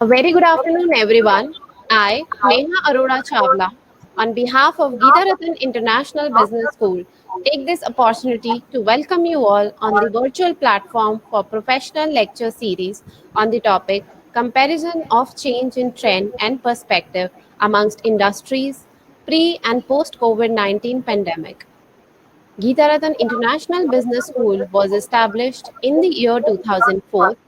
A very good afternoon, everyone. I, Neha Arora Chawla, on behalf of Geeta Ratan International Business School, take this opportunity to welcome you all on the virtual platform for professional lecture series on the topic Comparison of Change in Trend and Perspective amongst Industries Pre and Post COVID 19 Pandemic. Geetharathan International Business School was established in the year 2004.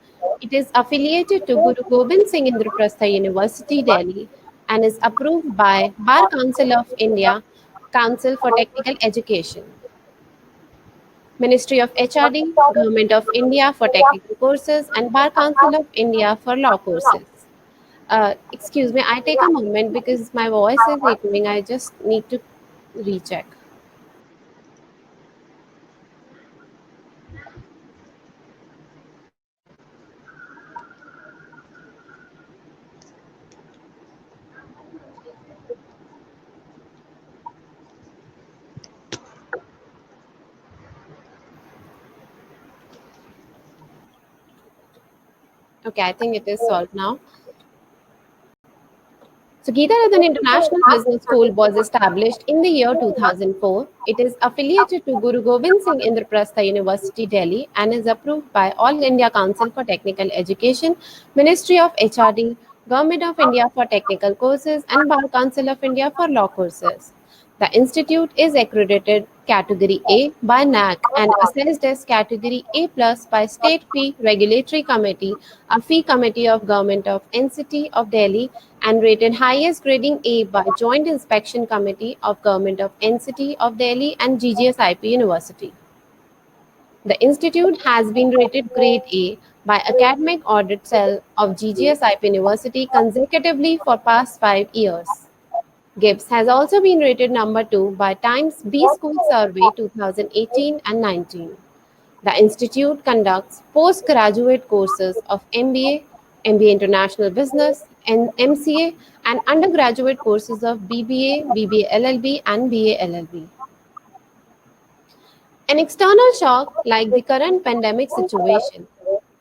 It is affiliated to Guru Gobind Singh Indraprastha University, Delhi, and is approved by Bar Council of India, Council for Technical Education, Ministry of HRD, Government of India for Technical Courses, and Bar Council of India for Law Courses. Excuse me, I take a moment because my voice is echoing. I just need to recheck. Okay, I think it is solved now. So, Geetharathan International Business School was established in the year 2004. It is affiliated to Guru Gobind Singh Indraprastha University, Delhi, and is approved by All India Council for Technical Education, Ministry of HRD, Government of India for Technical Courses, and Bar Council of India for Law Courses. The institute is accredited Category A by NAC and assessed as Category A plus by State Fee Regulatory Committee, a fee committee of Government of NCT of Delhi, and rated highest grading A by Joint Inspection Committee of Government of NCT of Delhi and GGSIP University. The institute has been rated Grade A by Academic Audit Cell of GGSIP University consecutively for past 5 years. Gibbs has also been rated number 2 by Times B School Survey 2018 and 19. The institute conducts postgraduate courses of MBA, MBA International Business, and MCA, and undergraduate courses of BBA, BBA LLB, and BA LLB. An external shock like the current pandemic situation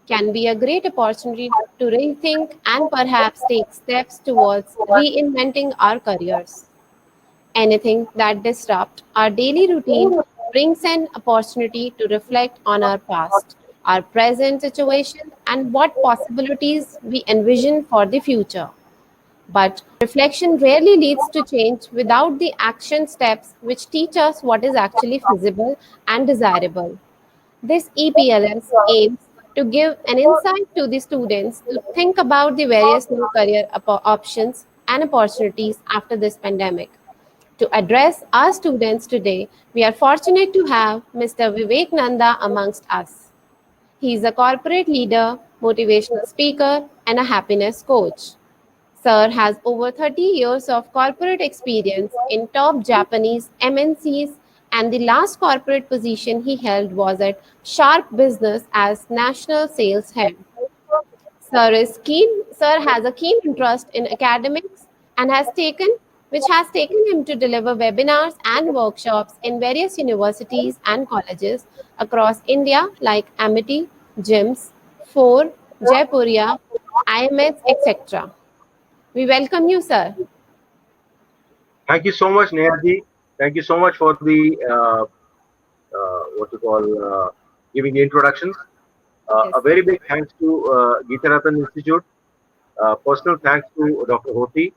can be a great opportunity to rethink and perhaps take steps towards reinventing our careers. Anything that disrupts our daily routine brings an opportunity to reflect on our past, our present situation, and what possibilities we envision for the future. But reflection rarely leads to change without the action steps which teach us what is actually feasible and desirable. This EPLS aims to give an insight to the students to think about the various new career options and opportunities after this pandemic. To address our students today, we are fortunate to have Mr. Vivek Nanda amongst us. He is a corporate leader, motivational speaker, and a happiness coach. Sir has over 30 years of corporate experience in top Japanese MNCs, and the last corporate position he held was at Sharp Business as National Sales Head. Sir has a keen interest in academics and has taken him to deliver webinars and workshops in various universities and colleges across India like Amity, GIMS, FOR, Jaipuria, IMS, etc. We welcome you, sir. Thank you so much, Nehaji. Thank you so much for the what you call giving the introductions. Yes, A sir. very big thanks to Geetharathan Institute. Personal thanks to Dr. Hoti,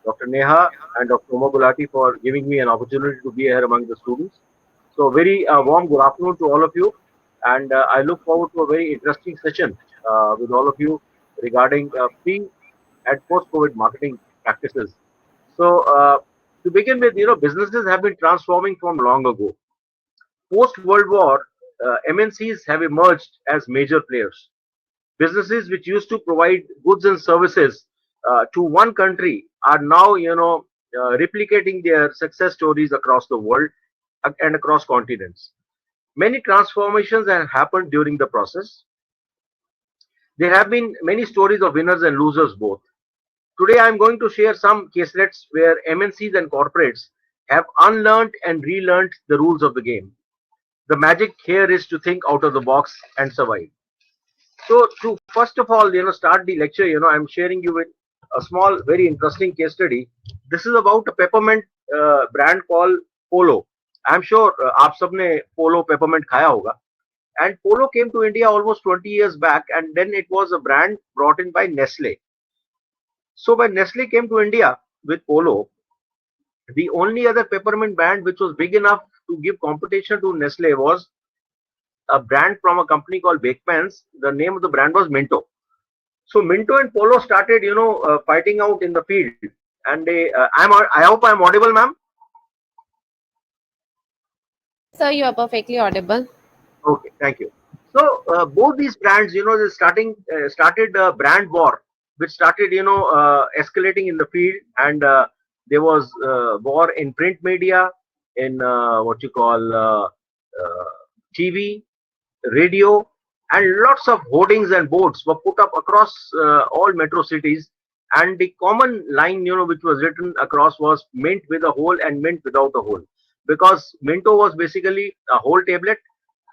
Dr. Neha, and Dr. Uma Gulati for giving me an opportunity to be here among the students. So, very warm good afternoon to all of you, and I look forward to a very interesting session with all of you regarding pre and post-COVID marketing practices. So, to begin with, businesses have been transforming from long ago. Post World War, MNCs have emerged as major players. Businesses which used to provide goods and services to one country are now, replicating their success stories across the world and across continents. Many transformations have happened during the process. There have been many stories of winners and losers both. Today, I'm going to share some caselets where MNCs and corporates have unlearned and relearned the rules of the game. The magic here is to think out of the box and survive. So to first of all, start the lecture, I'm sharing you with a small, very interesting case study. This is about a peppermint brand called Polo. I'm sure आप सबने Polo peppermint खाया होगा. And Polo came to India almost 20 years back, and then it was a brand brought in by Nestle. So when Nestle came to India with Polo, the only other peppermint brand which was big enough to give competition to Nestle was a brand from a company called Bakemans. The name of the brand was Minto. So Minto and Polo started, fighting out in the field, and I hope I'm audible, ma'am. Yes, sir, you are perfectly audible. Okay, thank you. So both these brands, they started a brand war, which started, escalating in the field, and there was war in print media, in what you call TV, radio, and lots of hoardings and boards were put up across all metro cities. And the common line, which was written across was mint with a hole and mint without a hole, because Minto was basically a whole tablet,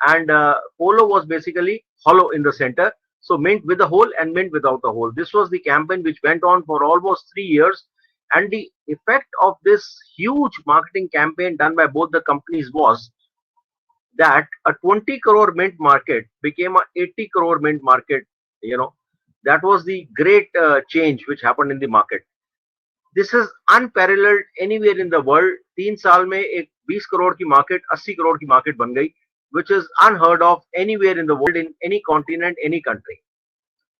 and Polo was basically hollow in the center. So mint with a hole and mint without a hole. This was the campaign which went on for almost 3 years. And the effect of this huge marketing campaign done by both the companies was that a 20 crore mint market became a 80 crore mint market. You know, that was the great change which happened in the market. This is unparalleled anywhere in the world. 3 साल में एक 20 करोड़ की market 80 crore की market बन गई, which is unheard of anywhere in the world, in any continent, any country.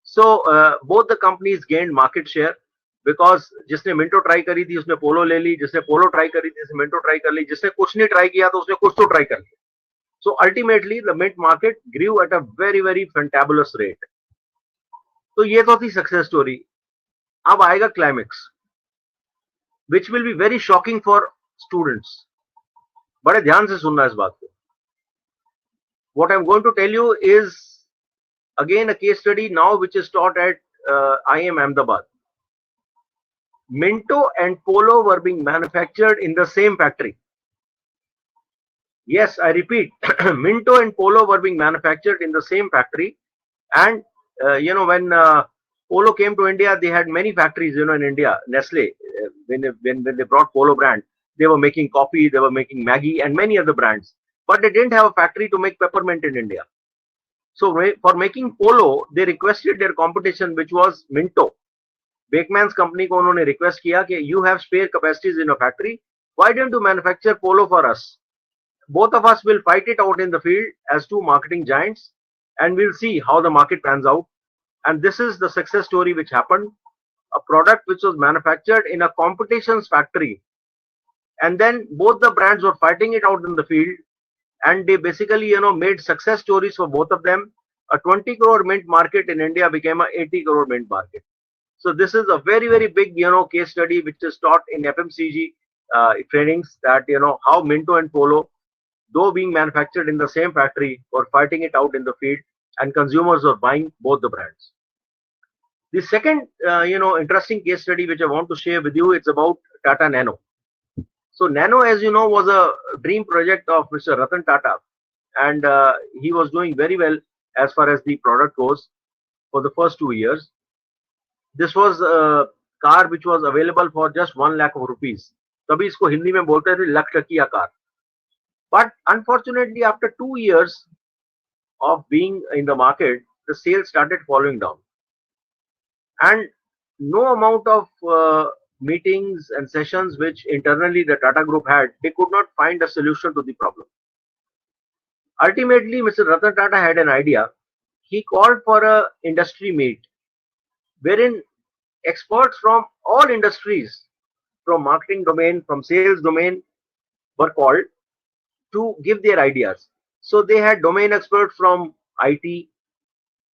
So both the companies gained market share, because जिसने Minto try करी थी उसने पोलो ले ली, जिसने पोलो ट्राई करी थी उसने मिंटो ट्राई कर ली, जिसने कुछ नहीं ट्राई किया तो उसने कुछ तो ट्राई कर लिया. So ultimately the mint market grew at a very very fantabulous rate. तो ये तो थी सक्सेस स्टोरी. अब आएगा climax, which will be very shocking for students. बड़े ध्यान से सुनना इस बात को. What I'm going to tell you is again a case study now which is taught at IIM Ahmedabad. Minto and Polo were being manufactured in the same factory. Yes, I repeat, Minto and Polo were being manufactured in the same factory. And when Polo came to India, they had many factories. In India, Nestle, when they brought Polo brand, they were making coffee, they were making Maggie, and many other brands. But they didn't have a factory to make peppermint in India. So for making Polo, they requested their competition, which was Minto. Bakeman's company को उन्होंने request किया कि you have spare capacities in your factory. Why don't you manufacture Polo for us? Both of us will fight it out in the field as two marketing giants, and we'll see how the market pans out. And this is the success story which happened. A product which was manufactured in a competition's factory, and then both the brands were fighting it out in the field, and they basically made success stories for both of them. A 20 crore mint market in India became a 80 crore mint market. So this is a very very big case study which is taught in FMCG trainings, that how Minto and Polo, though being manufactured in the same factory, were fighting it out in the field, and consumers were buying both the brands. The second interesting case study which I want to share with you, it's about Tata Nano. So Nano, as you know, was a dream project of Mr. Ratan Tata, and he was doing very well as far as the product goes for the first 2 years. This was a car which was available for just 1 lakh of rupees. तभी इसको हिंदी में बोलते थे लाख टकिया car. But unfortunately, after 2 years of being in the market, the sales started falling down, and no amount of meetings and sessions which internally the Tata Group had, they could not find a solution to the problem. Ultimately, Mr. Ratan Tata had an idea. He called for a industry meet, wherein experts from all industries, from marketing domain, from sales domain, were called to give their ideas. So they had domain experts from IT,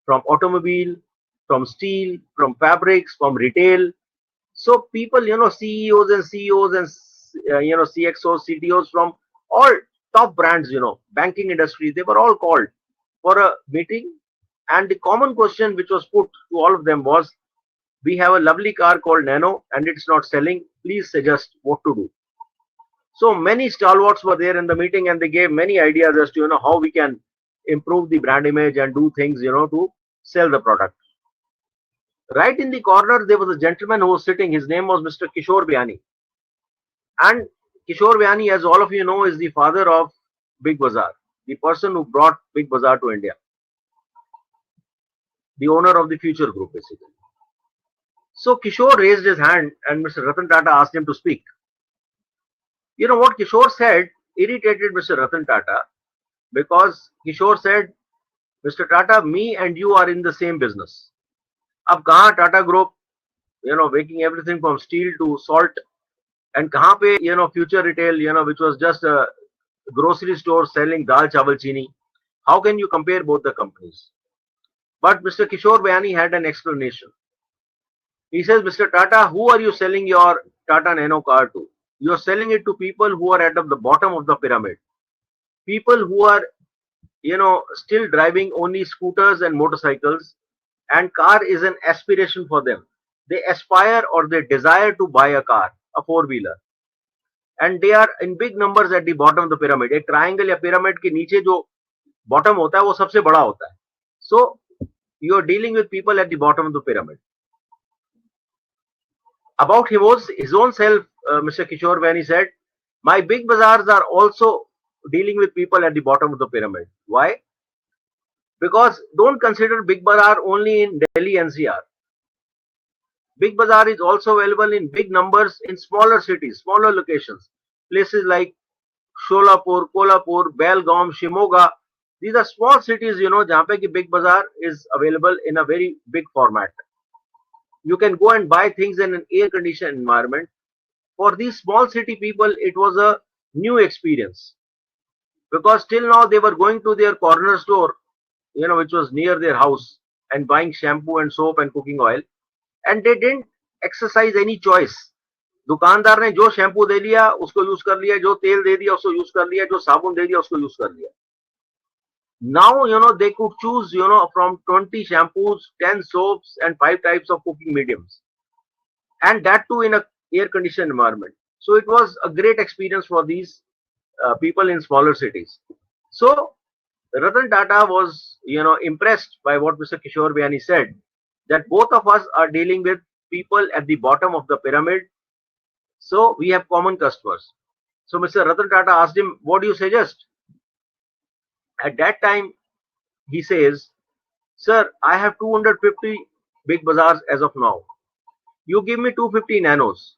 from automobile, from steel, from fabrics, from retail. So people, CEOs and CEOs and CXOs, CTOs from all top brands, banking industry, they were all called for a meeting. And the common question which was put to all of them was, we have a lovely car called Nano and it's not selling. Please suggest what to do. So many stalwarts were there in the meeting, and they gave many ideas as to how we can improve the brand image and do things to sell the product. Right in the corner, there was a gentleman who was sitting. His name was Mr. Kishore Vyani. And Kishore Vyani, as all of you know, is the father of Big Bazaar, the person who brought Big Bazaar to India, the owner of the Future Group, basically. So Kishore raised his hand and Mr. Ratan Tata asked him to speak. You know what Kishore said irritated Mr. Ratan Tata because Kishore said, Mr. Tata, me and you are in the same business. अब कहाँ Tata Group, making everything from steel to salt, and कहाँ पे, Future Retail, which was just a grocery store selling dal, chawal, chini. How can you compare both the companies? But Mr. Kishore Bayani had an explanation. He says, Mr. Tata, who are you selling your Tata Nano car to? You are selling it to people who are at the bottom of the pyramid. People who are, still driving only scooters and motorcycles, and car is an aspiration for them. They aspire or they desire to buy a car, a four-wheeler. And they are in big numbers at the bottom of the pyramid. एक triangle या pyramid के नीचे जो bottom होता है वो सबसे बड़ा होता है. So you are dealing with people at the bottom of the pyramid. About his own self, Mr. Kishore Vaini said, my big bazaars are also dealing with people at the bottom of the pyramid. Why? Because don't consider Big Bazaar only in Delhi NCR. Big Bazaar is also available in big numbers in smaller cities, smaller locations. Places like Sholapur, Kolhapur, Belgaum, Shimoga. These are small cities, जहाँ पे कि Big Bazaar is available in a very big format. You can go and buy things in an air-conditioned environment. For these small city people, it was a new experience. Because till now they were going to their corner store, which was near their house, and buying shampoo and soap and cooking oil. And they didn't exercise any choice. दुकानदार ने जो shampoo दे दिया उसको use कर लिया, जो तेल दे दिया उसको यूज कर लिया, जो साबुन दे दिया उसको यूज कर लिया. Now, they could choose, from 20 shampoos, 10 soaps, and 5 types of cooking mediums. And that too in a air-conditioned environment. So it was a great experience for these people in smaller cities. So Ratan Tata was, impressed by what Mr. Kishore Bayani said, that both of us are dealing with people at the bottom of the pyramid. So we have common customers. So Mr. Ratan Tata asked him, what do you suggest? At that time, he says, sir, I have 250 big bazaars as of now. You give me 250 nanos.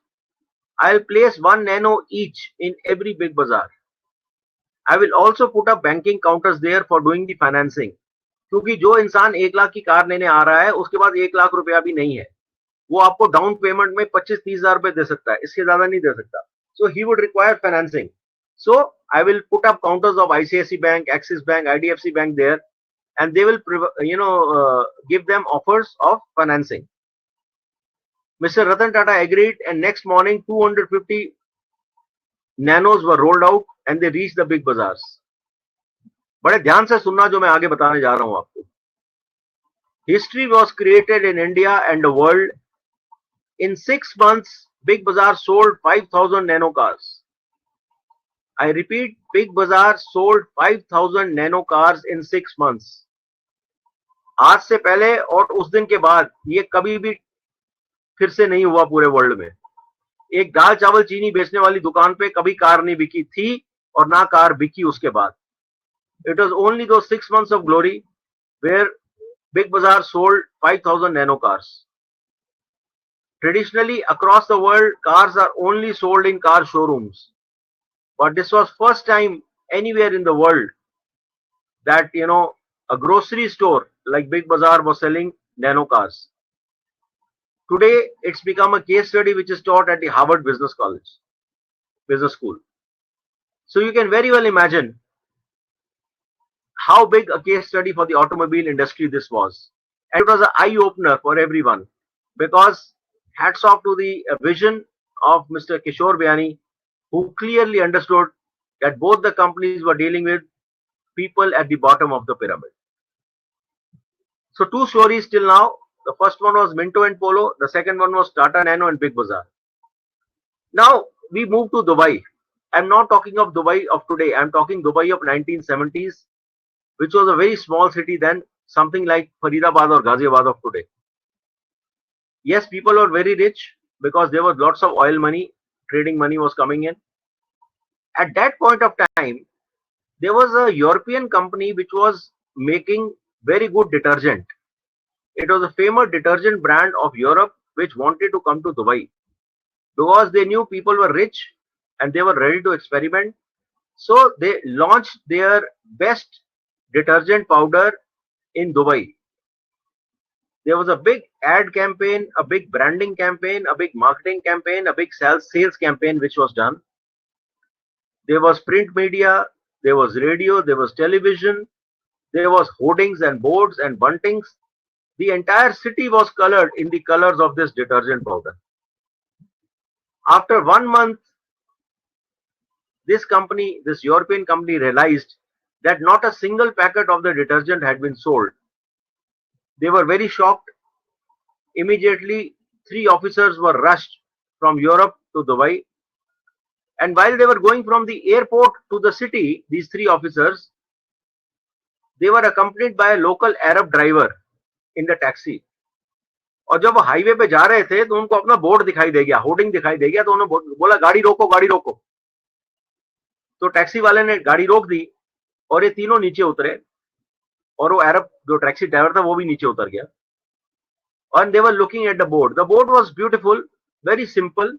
I'll place one nano each in every big bazaar. I will also put up banking counters there for doing the financing. क्योंकि जो इंसान 1 लाख की car लेने आ रहा है उसके पास 1 लाख रुपया भी नहीं है, वो आपको डाउन पेमेंट में 25-30 हजार रुपए दे सकता है, इससे ज्यादा नहीं दे सकता. So he would require financing. So I will put up counters of ICICI Bank, Axis Bank, IDFC Bank there, and they will, give them offers of financing. Mr. Ratan Tata agreed, and next morning 250 nanos were rolled out, and they reached the big bazaars. बड़े ध्यान से सुनना जो मैं आगे बताने जा रहा हूं आपको. History was created in India and the world. In 6 months, Big Bazaar sold 5,000 nano cars. I repeat, Big Bazaar sold 5,000 nano cars in 6 months. आज से पहले और उस दिन के बाद ये कभी भी फिर से नहीं हुआ पूरे वर्ल्ड में. एक दाल चावल चीनी बेचने वाली दुकान पे कभी कार नहीं बिकी थी और ना कार बिकी उसके बाद. It was only those 6 months of glory where Big Bazaar sold 5,000 nano cars. Traditionally, across the world, cars are only sold in car showrooms. But this was first time anywhere in the world that, a grocery store like Big Bazaar was selling nano cars. Today, it's become a case study which is taught at the Harvard Business School. So you can very well imagine how big a case study for the automobile industry this was. And it was an eye-opener for everyone, because hats off to the vision of Mr. Kishore Bayani, who clearly understood that both the companies were dealing with people at the bottom of the pyramid. So 2 stories till now. The first one was Minto and Polo. The second one was Tata Nano and Big Bazaar. Now we move to Dubai. I'm not talking of Dubai of today. I'm talking Dubai of 1970s, which was a very small city then. something like Faridabad or Ghaziabad of today. Yes, people were very rich because there was lots of oil money, trading money was coming in. At that point of time, there was a European company which was making very good detergent. It was a famous detergent brand of Europe which wanted to come to Dubai because they knew people were rich and they were ready to experiment. So they launched their best detergent powder in Dubai. There was a big ad campaign, a big branding campaign, a big marketing campaign, a big sales campaign which was done. There was print media, there was radio, there was television, there was hoardings and boards and buntings. The entire city was colored in the colors of this detergent powder. After 1 month, this company, this European company, realized that not a single packet of the detergent had been sold. They were very shocked. Immediately, 3 officers were rushed from Europe to Dubai. And while they were going from the airport to the city, these 3 officers, they were accompanied by a local Arab driver in the taxi. और जब वो highway पे जा रहे थे तो उनको अपना बोर्ड दिखाई दे गया, होर्डिंग दिखाई दे गया, तो उन्होंने बोला गाड़ी रोको, गाड़ी रोको. तो टैक्सी वाले ने गाड़ी रोक दी और ये तीनों नीचे उतरे और वो अरब जो टैक्सी ड्राइवर था वो भी नीचे उतर गया. And they were looking at the board. The board was beautiful, very simple.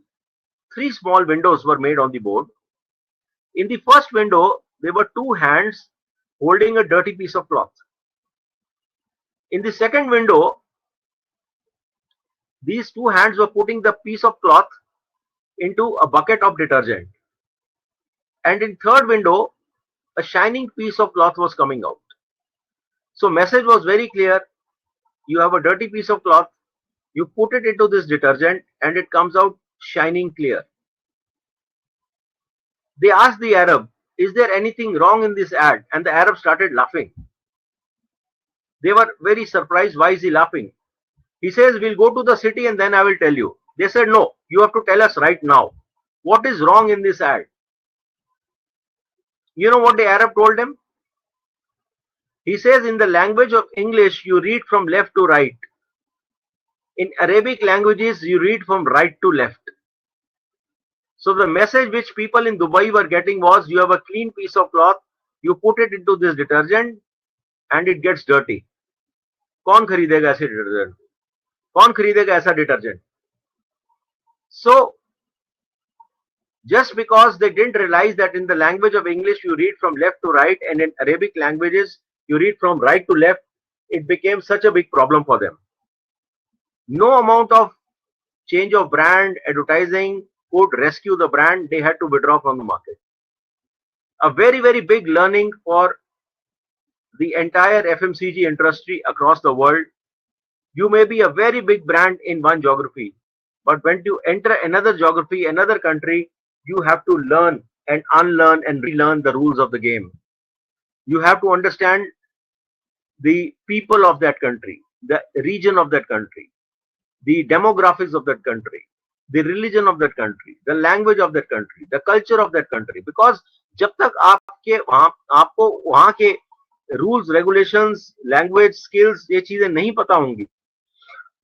3 small windows were made on the board. In the first window, there were 2 hands holding a dirty piece of cloth. In the second window, these 2 hands were putting the piece of cloth into a bucket of detergent. And in third window, a shining piece of cloth was coming out. So message was very clear. You have a dirty piece of cloth, you put it into this detergent and it comes out shining clear. They asked the Arab, is there anything wrong in this ad? And the Arab started laughing. They were very surprised. Why is he laughing? He says, we'll go to the city and then I will tell you. They said, no, you have to tell us right now. What is wrong in this ad? You know what the Arab told him? He says, in the language of English, you read from left to right. In Arabic languages, you read from right to left. So the message which people in Dubai were getting was, you have a clean piece of cloth, you put it into this detergent and it gets dirty. कौन खरीदेगा ऐसे detergent? कौन खरीदेगा ऐसा detergent? So just because they didn't realize that in the language of English you read from left to right and in Arabic languages you read from right to left, it became such a big problem for them. No amount of change of brand, advertising could rescue the brand. They had to withdraw from the market. A very, very big learning for the entire FMCG industry across the world. You may be a very big brand in one geography, but when you enter another geography, another country, you have to learn and unlearn and relearn the rules of the game. You have to understand the people of that country, the region of that country, the demographics of that country, the religion of that country, the language of that country, the culture of that country. Because जब तक आपको वहाँ के rules, regulations, language, skills ये चीजें नहीं पता होंगी,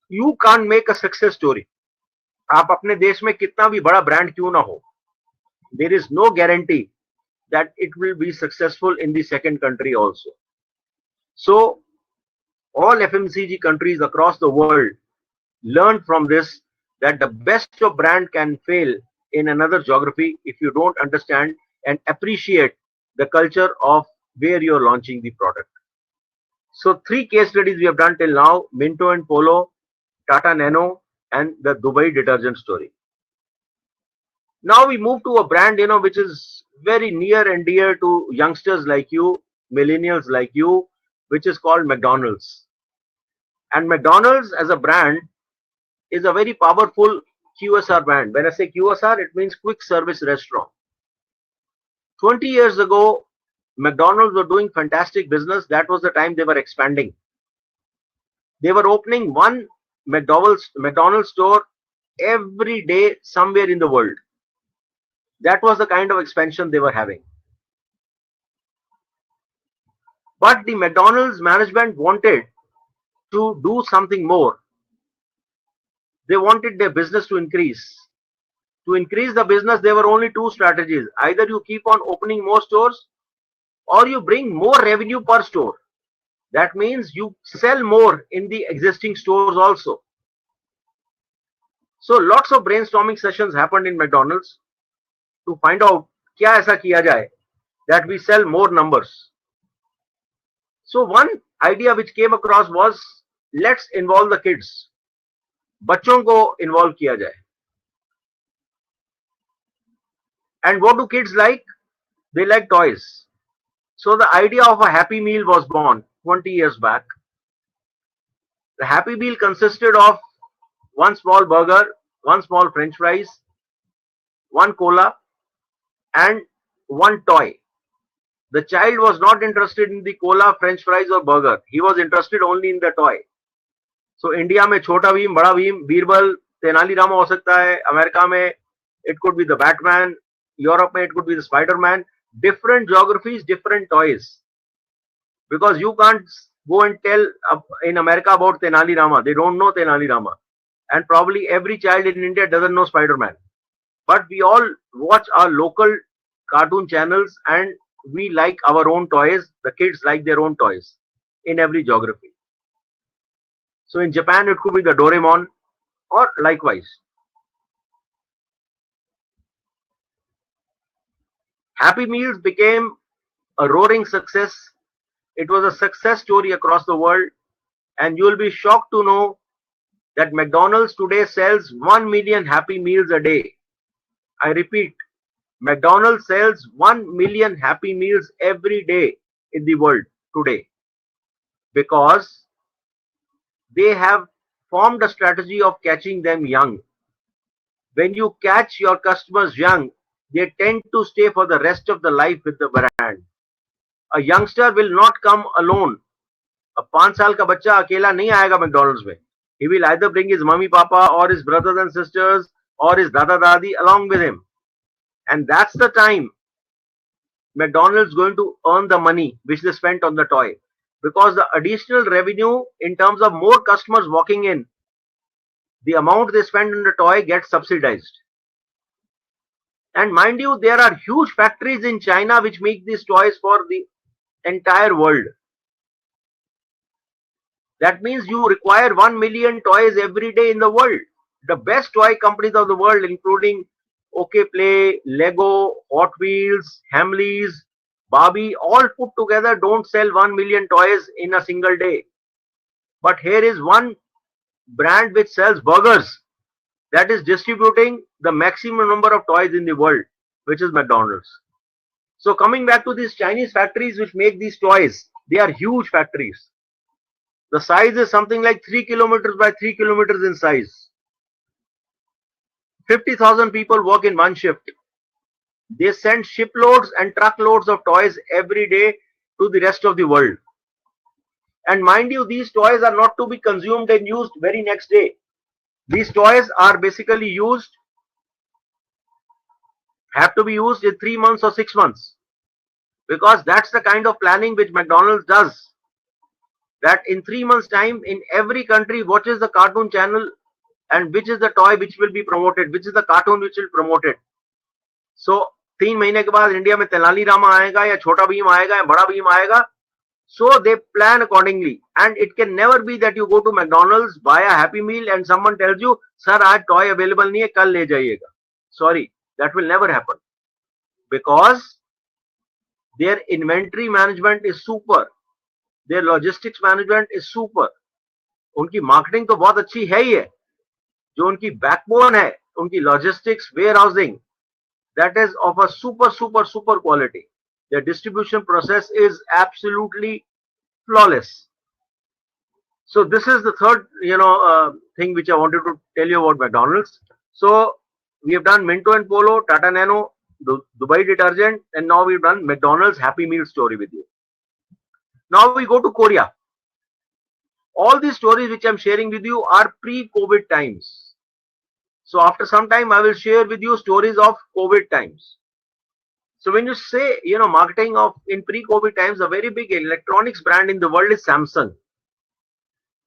you can't make a success story. आप अपने देश में कितना भी बड़ा ब्रांड क्यों ना हो, there is no guarantee that it will be successful in the second country also. So all FMCG countries across the world learn from this, that the best of brand can fail in another geography if you don't understand and appreciate the culture of where you're launching the product. So 3 case studies we have done till now: Minto and Polo, Tata Nano, and the Dubai detergent story. Now we move to a brand, which is very near and dear to youngsters like you, millennials like you, which is called McDonald's. And McDonald's as a brand is a very powerful QSR brand. When I say QSR, it means quick service restaurant. 20 years ago, McDonald's were doing fantastic business. That was the time they were expanding. They were opening one McDonald's store every day somewhere in the world. That was the kind of expansion they were having. But the McDonald's management wanted to do something more. They wanted their business to increase. To increase the business, there were only two strategies. Either you keep on opening more stores or you bring more revenue per store. That means you sell more in the existing stores also. So lots of brainstorming sessions happened in McDonald's to find out क्या ऐसा किया जाए that we sell more numbers. So one idea which came across was let's involve the kids. बच्चों को involve किया जाए. And what do kids like? They like toys. So the idea of a Happy Meal was born 20 years back. The Happy Meal consisted of one small burger, one small French fries, one cola, and one toy. The child was not interested in the cola, French fries, or burger. He was interested only in the toy. So India में छोटा भीम, बड़ा भीम, बीरबल, तेनालीरामा हो सकता है. America में it could be the Batman. Europe में it could be the Spider-Man. Different geographies, different toys. Because you can't go and tell in America about Tenali Rama. They don't know Tenali Rama. And probably every child in India doesn't know Spider-Man. But we all watch our local cartoon channels and we like our own toys. The kids like their own toys in every geography. So in Japan, it could be the Doraemon or likewise. Happy Meals became a roaring success. It was a success story across the world, and you will be shocked to know that McDonald's today sells 1 million Happy Meals a day. I repeat, McDonald's sells 1 million Happy Meals every day in the world today because they have formed a strategy of catching them young. When you catch your customers young, they tend to stay for the rest of the life with the brand. A youngster will not come alone. अब 5 साल का बच्चा अकेला नहीं आएगा McDonald's में. He will either bring his mummy papa or his brothers and sisters or his dada dadi along with him. And that's the time McDonald's going to earn the money which they spent on the toy. Because the additional revenue in terms of more customers walking in, the amount they spend on the toy gets subsidized. And mind you, there are huge factories in China which make these toys for the entire world. That means you require 1 million toys every day in the world. The best toy companies of the world, including OK Play, Lego, Hot Wheels, Hamleys, Barbie, all put together don't sell 1 million toys in a single day. But here is one brand which sells burgers that is distributing the maximum number of toys in the world, which is McDonald's. So coming back to these Chinese factories which make these toys, they are huge factories. The size is something like 3 kilometers by 3 kilometers in size. 50,000 people work in one shift. They send shiploads and truckloads of toys every day to the rest of the world. And mind you, these toys are not to be consumed and used very next day. These toys are basically have to be used in 3 months or 6 months. Because that's the kind of planning which McDonald's does. That in 3 months time, in every country watches the cartoon channel and which is the toy which will be promoted, which is the cartoon which will promote it. So 3 महीने के बाद India में तेनाली रामा आएगा या छोटा भीम आएगा या बड़ा भीम आएगा. So they plan accordingly, and it can never be that you go to McDonald's, buy a Happy Meal, and someone tells you, "Sir, आज toy available नहीं है, कल ले जाइएगा." Sorry, that will never happen because their inventory management is super, their logistics management is super. उनकी marketing तो बहुत अच्छी है ही है. जो उनकी backbone है, उनकी logistics, warehousing, that is of a super quality. The distribution process is absolutely flawless. So this is the third, thing which I wanted to tell you about McDonald's. So we have done Minto and Polo, Tata Nano, Dubai detergent, and now we've done McDonald's Happy Meal story with you. Now we go to Korea. All these stories which I'm sharing with you are pre-COVID times. So after some time, I will share with you stories of COVID times. So when you say, marketing of in pre-COVID times, a very big electronics brand in the world is Samsung,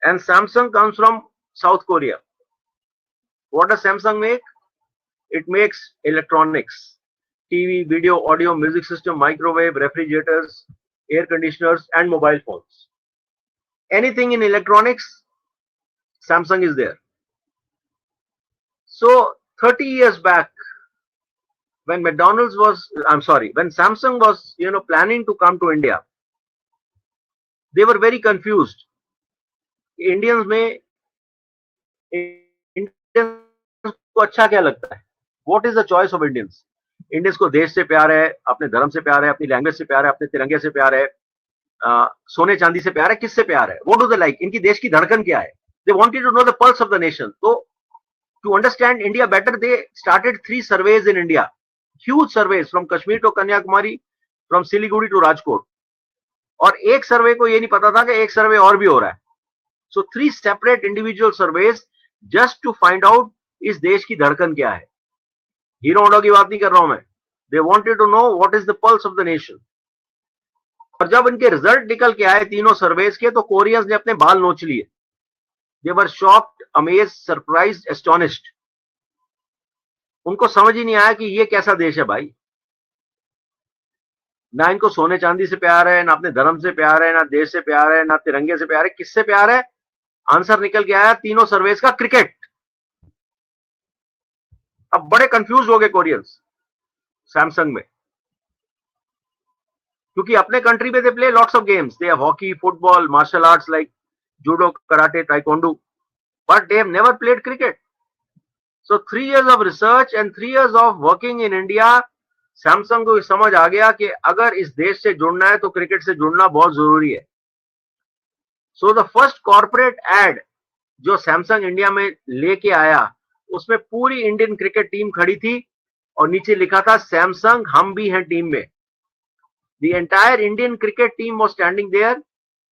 and Samsung comes from South Korea. What does Samsung make? It makes electronics, TV, video, audio, music system, microwave, refrigerators, air conditioners, and mobile phones. Anything in electronics, Samsung is there. So 30 years back, when when Samsung was, planning to come to India, they were very confused. Indians में Indians को अच्छा क्या लगता है? What is the choice of Indians? Indians को देश से प्यार है, अपने धर्म से प्यार है, अपनी लैंग्वेज से प्यार है, अपने तिरंगे से प्यार है, सोने चांदी से प्यार है, किससे प्यार है? What do they like? इनकी देश की धड़कन क्या है? They wanted to know the pulse of the nation. So to understand India better, they started 3 surveys in India, huge surveys from Kashmir to Kanyakumari, from Siliguri to Rajkot. और एक सर्वे को ये नहीं पता था कि एक सर्वे और भी हो रहा है. So 3 separate individual surveys just to find out इस देश की धड़कन क्या है. हीरो होंडा की बात नहीं कर रहा हूं मैं. They wanted to know what is the pulse of the nation. और जब इनके रिजल्ट निकल के आए तीनों सर्वेस के, तो कोरियंस ने अपने बाल नोच लिए. They were shocked, amazed, surprised, astonished. उनको समझ ही नहीं आया कि ये कैसा देश है भाई. ना इनको सोने चांदी से प्यार है, ना अपने धर्म से प्यार है, ना देश से प्यार है, ना तिरंगे से प्यार है. किससे प्यार है? आंसर निकल के आया तीनों सर्वेस का, क्रिकेट. अब बड़े कंफ्यूज हो गए कोरियंस सैमसंग में, क्योंकि अपने कंट्री में they play lots of games. They have hockey, football, martial arts like judo, karate, taekwondo, but they have never played cricket. So 3 years of research and 3 years of working in India, Samsung को समझ आ गया कि अगर इस देश से जुड़ना है तो क्रिकेट से जुड़ना बहुत जरूरी है. So the first corporate ad जो सैमसंग इंडिया में लेके आया, उसमें पूरी इंडियन क्रिकेट टीम खड़ी थी और नीचे लिखा था सैमसंग हम भी हैं टीम में. The entire Indian cricket team was standing there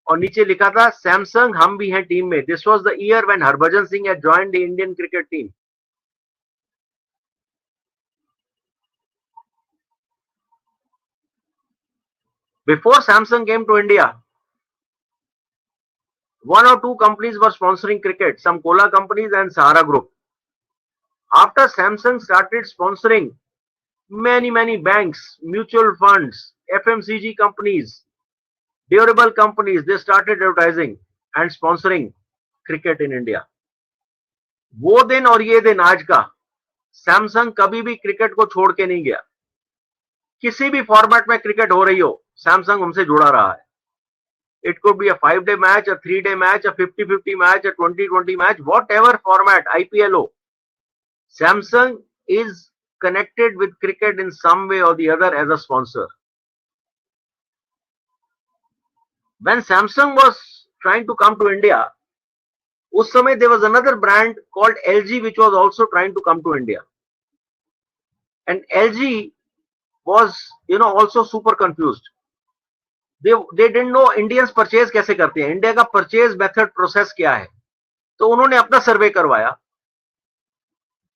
और नीचे लिखा था सैमसंग हम भी हैं टीम में. This was the year when Harbhajan Singh had joined the Indian cricket team. Before Samsung came to India, 1 or 2 companies were sponsoring cricket, some cola companies and Sahara Group. After Samsung started sponsoring, many banks, mutual funds, FMCG companies, durable companies, they started advertising and sponsoring cricket in India. वो दिन और ये दिन आज का, Samsung कभी भी cricket को छोड़ के नहीं गया. किसी भी फॉर्मेट में क्रिकेट हो रही हो, सैमसंग हमसे जुड़ा रहा है. It could be a 5-day match, a 3-day match, a 50-50 match, a 20-20 match, whatever format, IPLO. Samsung is connected with cricket in some way or the other as a sponsor. When Samsung was trying to come to India, उस समय there was another brand called LG which was also trying to come to India. And LG was, also super confused. They didn't know Indians purchase कैसे करते हैं, India का purchase method process क्या है. तो उन्होंने अपना सर्वे करवाया.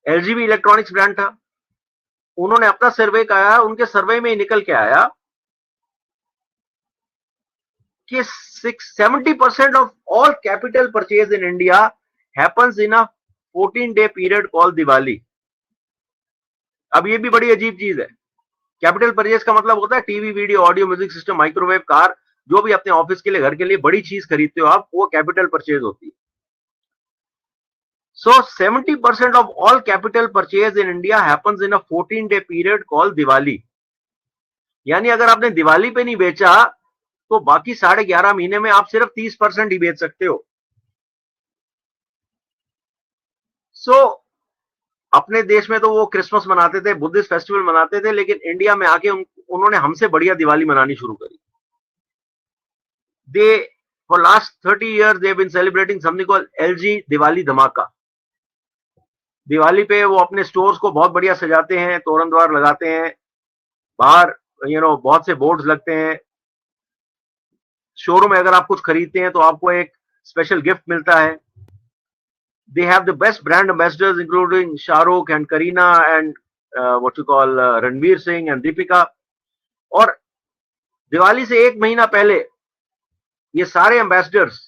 एलजी भी इलेक्ट्रॉनिक्स ब्रांड था. उन्होंने अपना सर्वे कराया. उनके सर्वे में निकल के आया कि 70% of all capital purchase in India happens in a 14-day period called Diwali. अब ये भी बड़ी अजीब चीज है. कैपिटल परचेज का मतलब होता है TV, video, audio, music system, microwave, car, जो भी अपने ऑफिस के लिए, घर के लिए बड़ी चीज खरीदते हो आप, वो कैपिटल परचेज होती है. So 70% of all capital purchase in India happens in a 14-day period called Diwali. यानी अगर आपने दिवाली पे नहीं बेचा तो बाकी 11.5 महीने में आप सिर्फ 30% ही बेच सकते हो. So अपने देश में तो वो क्रिसमस मनाते थे, बुद्धिस्ट फेस्टिवल मनाते थे, लेकिन इंडिया में आके उन्होंने हमसे बढ़िया दिवाली मनानी शुरू करी. They for last 30 years they have been celebrating something called LG Diwali धमाका. दिवाली पे वो अपने स्टोर्स को बहुत बढ़िया सजाते हैं, तोरण द्वार लगाते हैं, बाहर बहुत से बोर्ड्स लगते हैं. शोरूम में अगर आप कुछ खरीदते हैं तो आपको एक स्पेशल गिफ्ट मिलता है. They have the best brand ambassadors including Shah Rukh and Kareena and what you call Ranveer Singh and Deepika. और दिवाली से एक महीना पहले ये सारे एम्बेसडर्स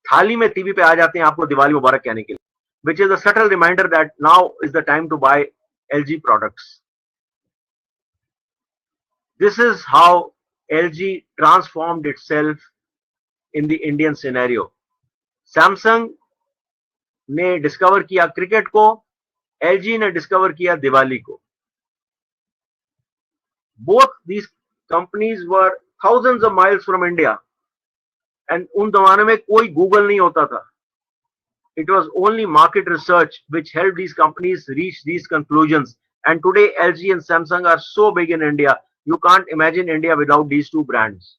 थाली में टीवी पे आ जाते हैं आपको दिवाली मुबारक कहने के लिए, which is a subtle reminder that now is the time to buy LG products. This is how LG transformed itself in the Indian scenario. Samsung ने डिस्कवर किया क्रिकेट को, LG ने डिस्कवर किया दिवाली को. Both these companies were thousands of miles from India, and उन जमाने में कोई गूगल नहीं होता था. It was only market research which helped these companies reach these conclusions. And today LG and Samsung are so big in India, you can't imagine India without these two brands.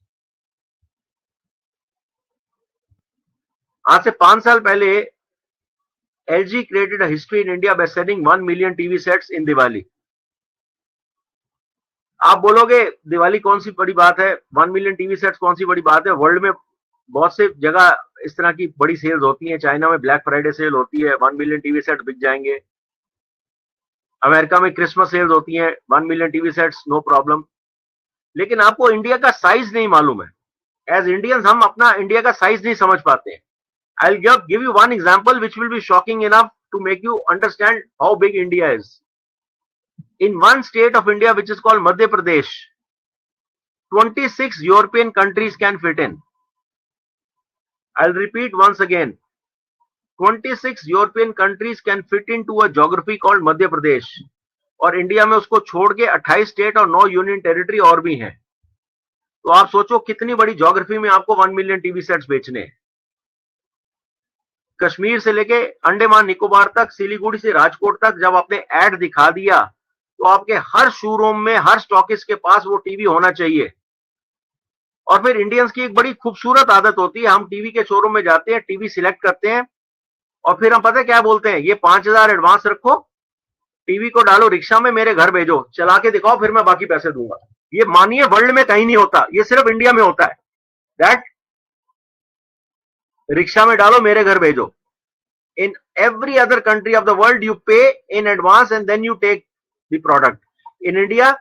आज से 5 साल पहले LG created a history in India by selling 1 million TV sets in Diwali. आप बोलोगे दिवाली कौन सी बड़ी बात है, 1 मिलियन टीवी सेट्स कौन सी बड़ी बात है. वर्ल्ड में बहुत से जगह इस तरह की बड़ी सेल्स होती हैं. चाइना में ब्लैक फ्राइडे सेल होती है, 1 मिलियन टीवी सेट बिक जाएंगे. अमेरिका में क्रिसमस सेल्स होती हैं, 1 million TV sets no problem. लेकिन आपको इंडिया का साइज नहीं मालूम है. एज इंडियंस हम अपना इंडिया का साइज नहीं समझ पाते हैं. I'll give you one example which will be shocking enough to make you understand how big India is. In one state of India which is called Madhya Pradesh, 26 European countries can fit in. I'll repeat once again. 26 European countries can fit into a geography called Madhya Pradesh. और India में उसको छोड़ के 28 state और 9 union territory और भी हैं. तो आप सोचो कितनी बड़ी ज्योग्राफी में आपको 1 मिलियन टीवी सेट्स बेचने हैं. कश्मीर से लेके अंडमान निकोबार तक, सिलीगुड़ी से राजकोट तक जब आपने एड दिखा दिया तो आपके हर शोरूम में, हर स्टॉकिस्ट के पास वो टीवी होना चाहिए. और फिर इंडियंस की एक बड़ी खूबसूरत आदत होती है, हम टीवी के शोरूम में जाते हैं, टीवी सिलेक्ट करते हैं और फिर हम पता है क्या बोलते हैं, ये 5,000 एडवांस रखो, टीवी को डालो रिक्शा में, मेरे घर भेजो, चला के दिखाओ, फिर मैं बाकी पैसे दूंगा. ये मानिए वर्ल्ड में कहीं नहीं होता, ये सिर्फ इंडिया में होता है. दैट रिक्शा में डालो, मेरे घर भेजो. In every other country of the world, you pay in advance and then you take the product. In India,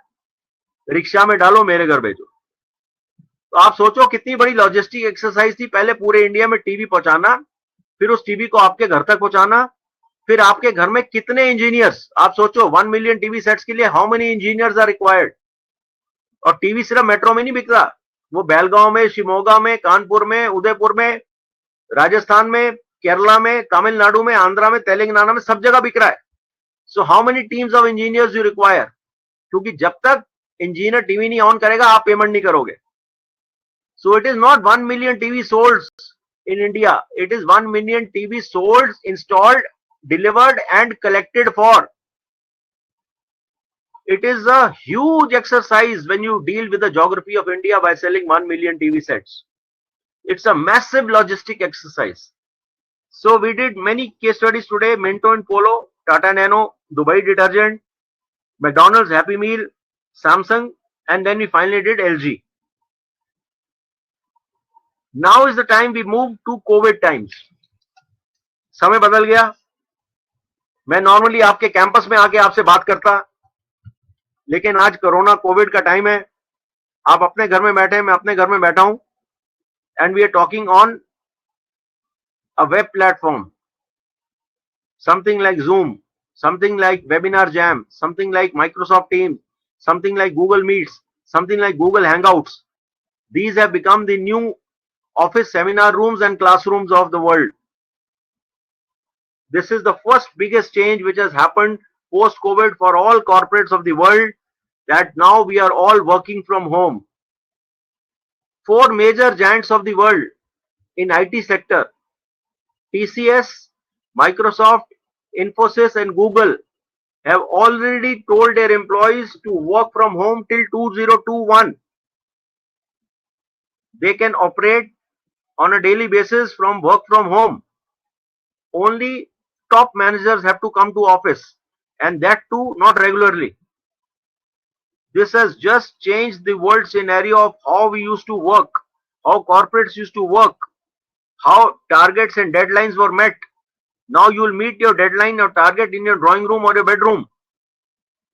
rickshaw में डालो, मेरे घर भेजो. तो आप सोचो कितनी बड़ी लॉजिस्टिक एक्सरसाइज थी. पहले पूरे इंडिया में टीवी पहुंचाना, फिर उस टीवी को आपके घर तक पहुंचाना, फिर आपके घर में कितने इंजीनियर्स. आप सोचो 1 मिलियन टीवी सेट्स के लिए how many engineers are required. और टीवी सिर्फ मेट्रो में नहीं बिकता, वो बेलगांव में, शिमोगा में, कानपुर में, उदयपुर में, राजस्थान में, केरला में, तमिलनाडु में, आंध्रा में, तेलंगाना में, सब जगह बिक रहा है. So how many teams of engineers you require. क्योंकि जब तक इंजीनियर टीवी नहीं ऑन करेगा आप पेमेंट नहीं करोगे. So it is not 1 million TV sold in India, it is 1 million TV sold, installed, delivered and collected for. It is a huge exercise when you deal with the geography of India by selling 1 million TV sets. It's a massive logistic exercise. So we did many case studies today: Minto and Polo, Tata Nano, Dubai Detergent, McDonald's Happy Meal, Samsung, and then we finally did LG. Now is the time we move to COVID times. समय बदल गया. मैं normally आपके campus में आके आपसे बात करता, लेकिन आज कोरोना कोविड का टाइम है. आप अपने घर में बैठे हैं, मैं अपने घर में बैठा हूं, and we are talking on a web platform, something like Zoom, something like Webinar Jam, something like Microsoft Teams, something like Google Meets, something like Google Hangouts. These have become the new office seminar rooms and classrooms of the world. This is the first biggest change which has happened post-COVID for all corporates of the world, that now we are all working from home. 4 major giants of the world in IT sector, TCS, Microsoft, Infosys and Google, have already told their employees to work from home till 2021. They can operate on a daily basis from work from home. Only top managers have to come to office, and that too not regularly. This has just changed the world scenario of how we used to work, how corporates used to work, how targets and deadlines were met. Now you will meet your deadline or target in your drawing room or your bedroom.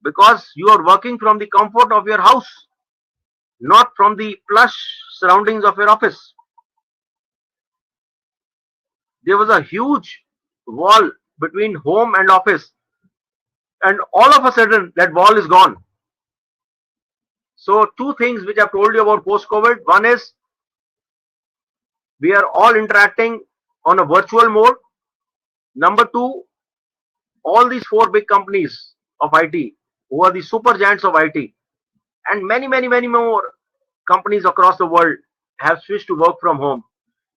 because you are working from the comfort of your house, not from the plush surroundings of your office. There was a huge wall between home and office, and all of a sudden that wall is gone. So two things which I've told you about post-COVID. One is we are all interacting on a virtual mode. Number two, all these four big companies of IT, who are the super giants of IT, and many more companies across the world have switched to work from home.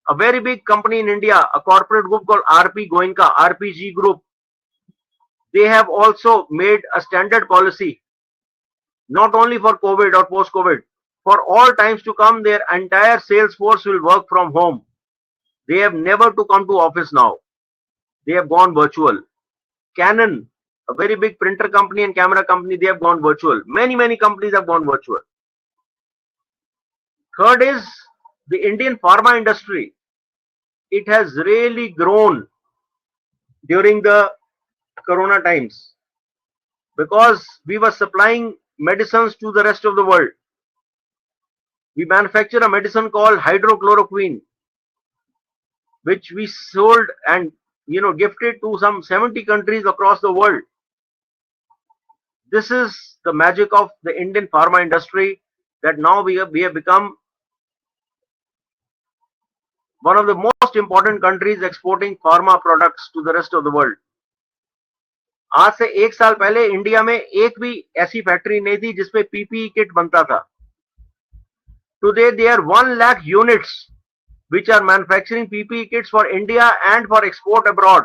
A very big company in India, a corporate group called RP Goenka, RPG Group, they have also made a standard policy, not only for COVID or post-COVID, for all times to come, their entire sales force will work from home. They have never to come to office now. They have gone virtual. Canon, a very big printer company and camera company, they have gone virtual. Many companies have gone virtual. Third is the Indian pharma industry. It has really grown during the corona times because we were supplying medicines to the rest of the world. We manufacture a medicine called hydrochloroquine, which we sold and gifted to some 70 countries across the world. This is the magic of the Indian pharma industry, that now we have become one of the most important countries exporting pharma products to the rest of the world. आज से एक साल पहले India में एक भी ऐसी factory नहीं थी जिसमें पीपीई किट बनता था. Today there are 1 lakh units which are manufacturing PPE kits for India and for export abroad.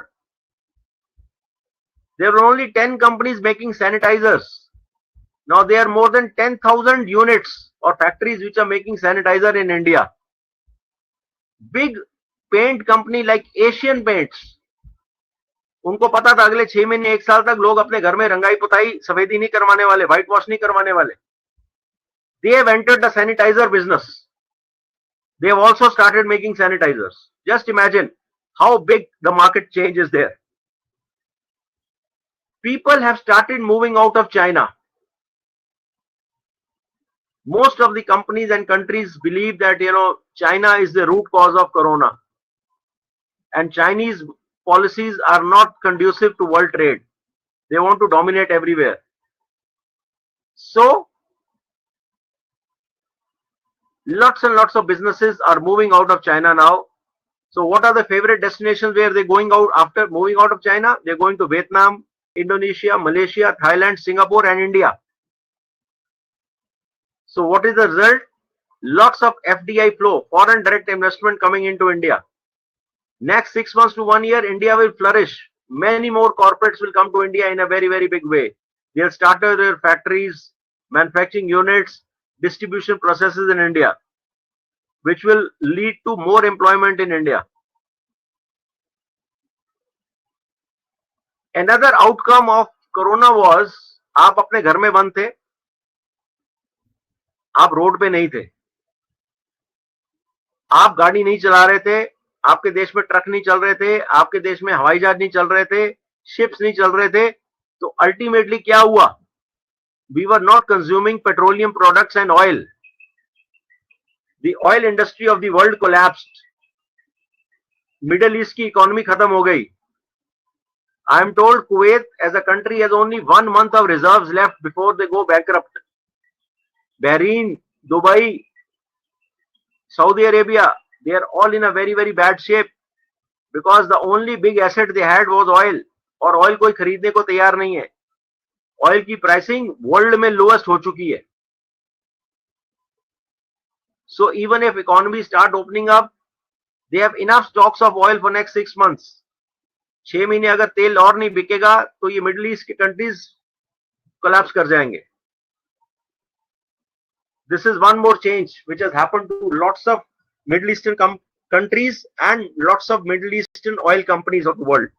There were only 10 companies making sanitizers. Now there are more than 10,000 units or factories which are making sanitizer in India. Big paint company like Asian Paints, उनको पता था अगले 6 महीने 1 साल तक लोग अपने घर में रंगाई पुताई सफेदी नहीं करवाने वाले, व्हाइट वॉश नहीं करवाने वाले. They have entered the sanitizer business. They have also started making sanitizers. Just imagine how big the market change is there. People have started moving out of China. Most of the companies and countries believe that China is the root cause of corona, and Chinese policies are not conducive to world trade. They want to dominate everywhere. So lots and lots of businesses are moving out of China now. So what are the favorite destinations where they're going out after moving out of China? They're going to Vietnam, Indonesia, Malaysia, Thailand, Singapore, and India. So what is the result? Lots of FDI flow, foreign direct investment coming into India. Next 6 months to 1 year, India will flourish. Many more corporates will come to India in a very big way. They'll start their factories, manufacturing units, distribution processes in India, which will lead to more employment in India. Another outcome of corona was, आप अपने घर में बंद थे, आप road पे नहीं थे, आप गाड़ी नहीं चला रहे थे, आपके देश में ट्रक नहीं चल रहे थे, आपके देश में हवाई जहाज नहीं चल रहे थे, शिप्स नहीं चल रहे थे, तो अल्टीमेटली क्या हुआ? We were not consuming petroleum products and oil. The oil industry of the world collapsed. Middle East की इकोनॉमी खत्म हो गई. I am told Kuwait as a country has only 1 month of reserves left before they go bankrupt. Bahrain, Dubai, Saudi Arabia, they are all in a very bad shape because the only big asset they had was oil, और oil कोई खरीदने को तैयार नहीं है. Oil की pricing world में lowest हो चुकी है. So even if economies start opening up, they have enough stocks of oil for next 6 months. 6 महीने अगर तेल और नहीं बिकेगा तो ये मिडिल ईस्ट के कंट्रीज कोलैप्स कर जाएंगे. This is one more change which has happened to lots of Middle Eastern countries and lots of Middle Eastern oil companies of the world.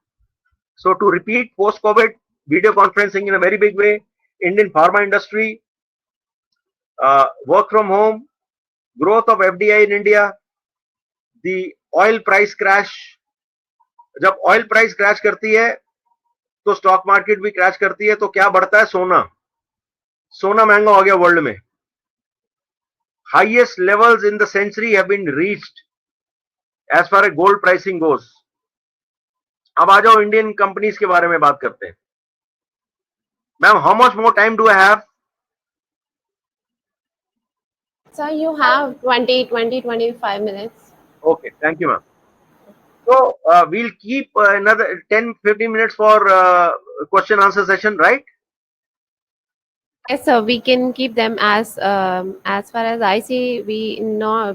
So to repeat, post-COVID, video conferencing in a very big way, Indian pharma industry, work from home, growth of FDI in India, the oil price crash. जब oil price crash करती है तो stock market भी crash करती है, तो क्या बढ़ता है? सोना. सोना महंगा हो गया वर्ल्ड में. Highest levels in the century have been reached as far as gold pricing goes. अब आ जाओ इंडियन कंपनीज के बारे में बात करते हैं. Ma'am, how much more time do I have? Sir, you have 25 minutes. Okay, thank you, ma'am. So we'll keep another 10-15 minutes for question answer session, right? Yes, sir. We can keep them as far as I see. We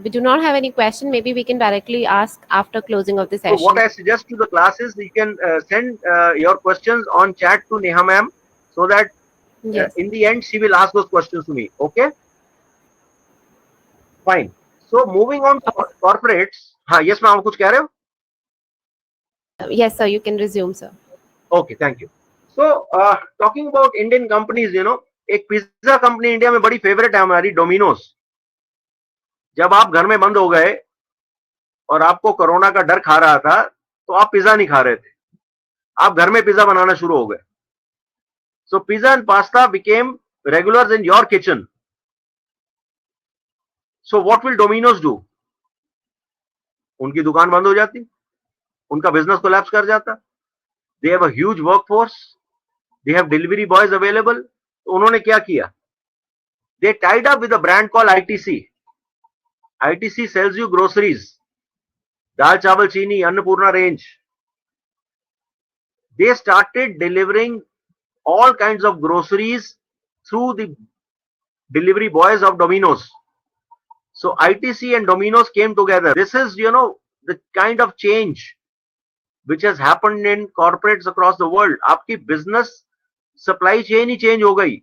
do not have any question. Maybe we can directly ask after closing of the So what session. I suggest to the class is you can send your questions on chat to Neha ma'am, so that Yes. in the end she will ask those questions to me. Okay? Fine. So moving on to corporates. हाँ, yes ma'am, आप कुछ कह रहे हो? Yes, sir. You can resume, sir. Okay, thank you. So talking about Indian companies, एक pizza company India में बड़ी favourite है हमारी, डोमिनोज. जब आप घर में बंद हो गए और आपको कोरोना का डर खा रहा था, तो आप पिज्जा नहीं खा रहे थे, आप घर में पिज्जा बनाना शुरू हो गए. So pizza and pasta became regulars in your kitchen. So what will Domino's do? उनकी दुकान बंद हो जाती, उनका बिजनेस कोलैप्स कर जाता. They have a huge workforce, they have delivery boys available. तो उन्होंने क्या किया? They tied up with a brand call ITC. ITC sells you groceries, dal chawal chini, Annapurna range. They started delivering all kinds of groceries through the delivery boys of Domino's. So ITC and Domino's came together. This is, the kind of change which has happened in corporates across the world. आपकी business supply chain ही change हो गई,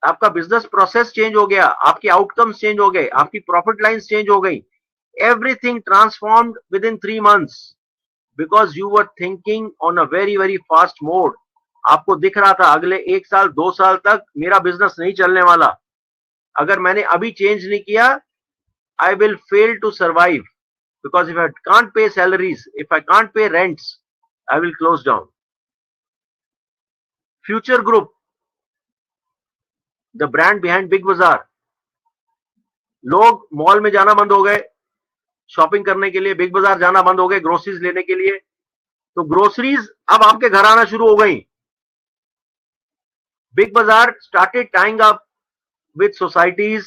आपका business process change हो गया, आपकी outcomes change हो गए, आपकी profit lines change हो गई. Everything transformed within 3 months because you were thinking on a very very fast mode. आपको दिख रहा था अगले 1 साल 2 साल तक मेरा बिजनेस नहीं चलने वाला. अगर मैंने अभी चेंज नहीं किया, I will fail to survive, because if I can't pay salaries, if I can't pay rents, I will close down. Future group, the brand behind big Bazaar. लोग मॉल में जाना बंद हो गए शॉपिंग करने के लिए, बिग बाजार जाना बंद हो गए ग्रोसरीज लेने के लिए. तो ग्रोसरीज अब आपके घर आना शुरू हो गई. Big Bazaar started tying up with societies,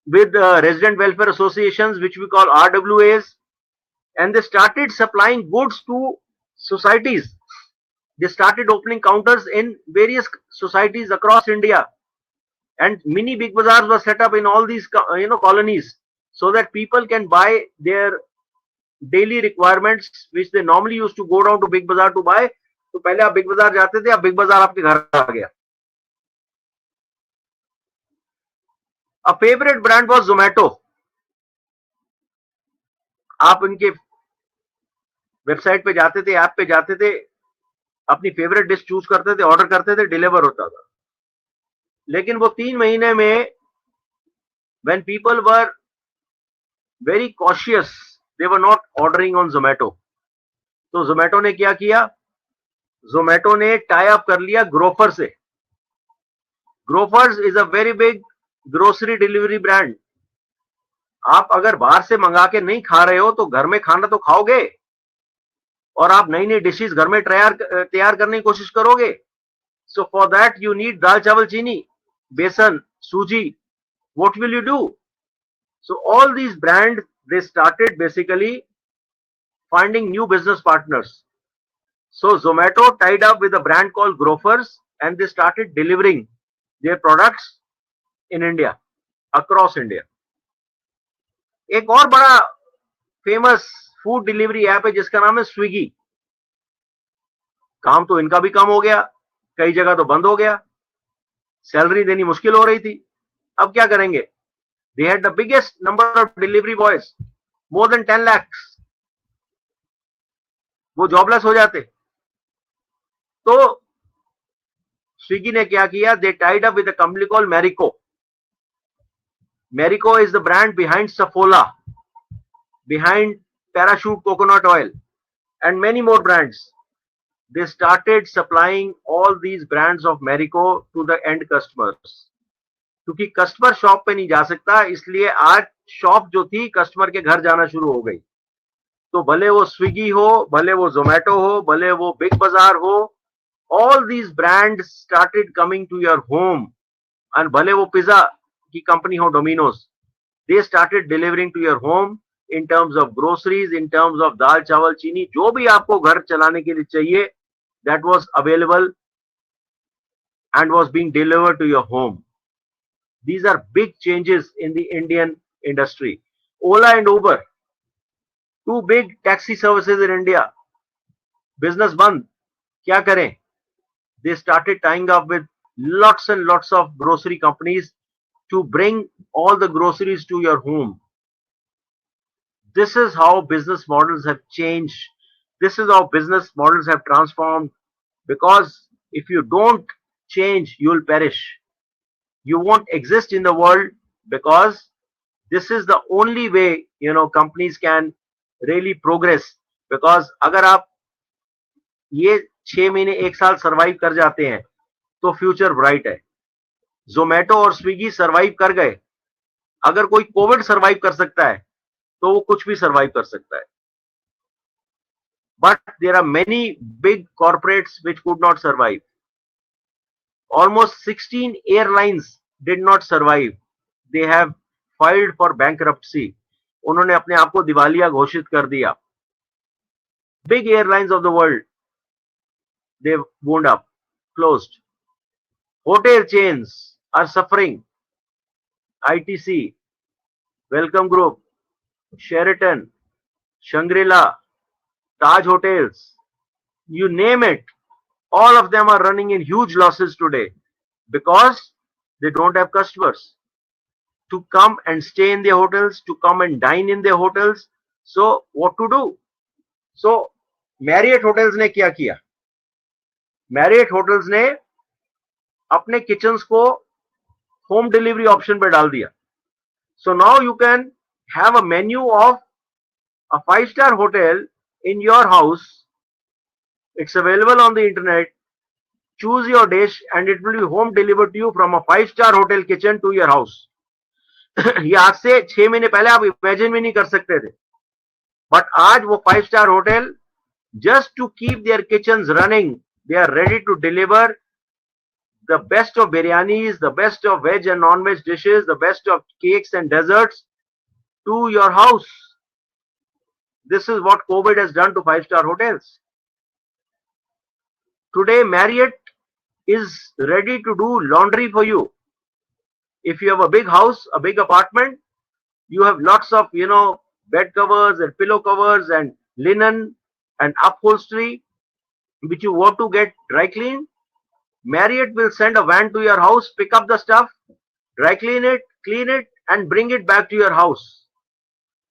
with resident welfare associations, which we call RWAs, and they started supplying goods to societies. They started opening counters in various societies across India, and mini Big Bazaars were set up in all these colonies, so that people can buy their daily requirements, which they normally used to go down to Big Bazaar to buy. तो पहले आप big बाजार जाते थे, अब big बाजार आपके घर आ गया. A favorite brand was Zomato. आप उनके वेबसाइट पे जाते थे, ऐप पे जाते थे, अपनी फेवरेट डिश चूज करते थे, ऑर्डर करते थे, डिलीवर होता था. लेकिन वो 3 महीने में when people were very cautious, they were not ordering on Zomato. तो Zomato ने क्या किया? Zomato ने टाई अप कर लिया ग्रोफर से. Grofers is a very big grocery delivery brand. आप अगर बाहर से मंगा के नहीं खा रहे हो तो घर में खाना तो खाओगे, और आप नई नई डिशेस घर में तैयार करने की कोशिश करोगे. So for that you need dal chawal chini, besan, sooji. What will you do? So all these brand, they started basically finding new business partners. So Zomato tied up with a brand called Grofers, and they started delivering their products in India, across India. एक और बड़ा famous food delivery app है जिसका नाम है Swiggy. काम तो इनका भी कम हो गया, कई जगह तो बंद हो गया, सैलरी देनी मुश्किल हो रही थी. अब क्या करेंगे? They had the biggest number of delivery boys, more than 10 lakhs. वो जॉबलेस हो जाते. तो स्विगी ने क्या किया? They tied up with a company called Marico. Marico is the brand behind Saffola, behind Parachute Coconut Oil, and many more brands. they started supplying all these brands of Marico to the end customers. क्योंकि customer shop पे नहीं जा सकता, इसलिए आज shop जो थी customer के घर जाना शुरू हो गई. तो भले वो स्विगी हो, भले वो जोमेटो हो, भले वो बिग बाजार हो, all these brands started coming to your home. And भले वो पिज्जा की कंपनी हो Domino's, they started delivering to your home in terms of groceries, in terms of दाल चावल चीनी, जो भी आपको घर चलाने के लिए चाहिए, that was available and was being delivered to your home. These are big changes in the Indian industry. Ola and Uber, two big taxi services in India, business band, क्या करें? They started tying up with lots and lots of grocery companies to bring all the groceries to your home. This is how business models have changed. This is how business models have transformed, because if you don't change, you will perish. You won't exist in the world, because this is the only way companies can really progress. Because अगर आप ये 6 महीने 1 साल survive कर जाते हैं तो future bright है. जोमेटो और स्विगी सरवाइव कर गए. अगर कोई कोविड सरवाइव कर सकता है तो वो कुछ भी सरवाइव कर सकता है. But there are many big corporates which could not survive. Almost 16 airlines did not survive. They have filed for bankruptcy. उन्होंने अपने आप को दिवालिया घोषित कर दिया. Big airlines of the world, they wound up, closed. Hotel chains are suffering. ITC, Welcome Group, Sheraton, Shangri-La, Taj Hotels, you name it, all of them are running in huge losses today because they don't have customers to come and stay in their hotels, to come and dine in their hotels. So what to do? So Marriott Hotels ने क्या किया? Marriott Hotels ने अपने kitchens को home delivery option पे डाल दिया. So now you can have a menu of a 5-star hotel in your house. It's available on the internet. Choose your dish and it will be home delivered to you from a 5-star hotel kitchen to your house. ये आज से 6 महीने पहले आप imagine भी नहीं कर सकते थे. बट आज वो 5-star hotel, just to keep their kitchens running, they are ready to deliver the best of biryanis, the best of veg and non-veg dishes, the best of cakes and desserts to your house. This is what COVID has done to 5-star hotels. Today, Marriott is ready to do laundry for you. If you have a big house, a big apartment, you have lots of, bed covers and pillow covers and linen and upholstery, which you want to get dry cleaned. Marriott will send a van to your house, pick up the stuff, dry clean it, and bring it back to your house,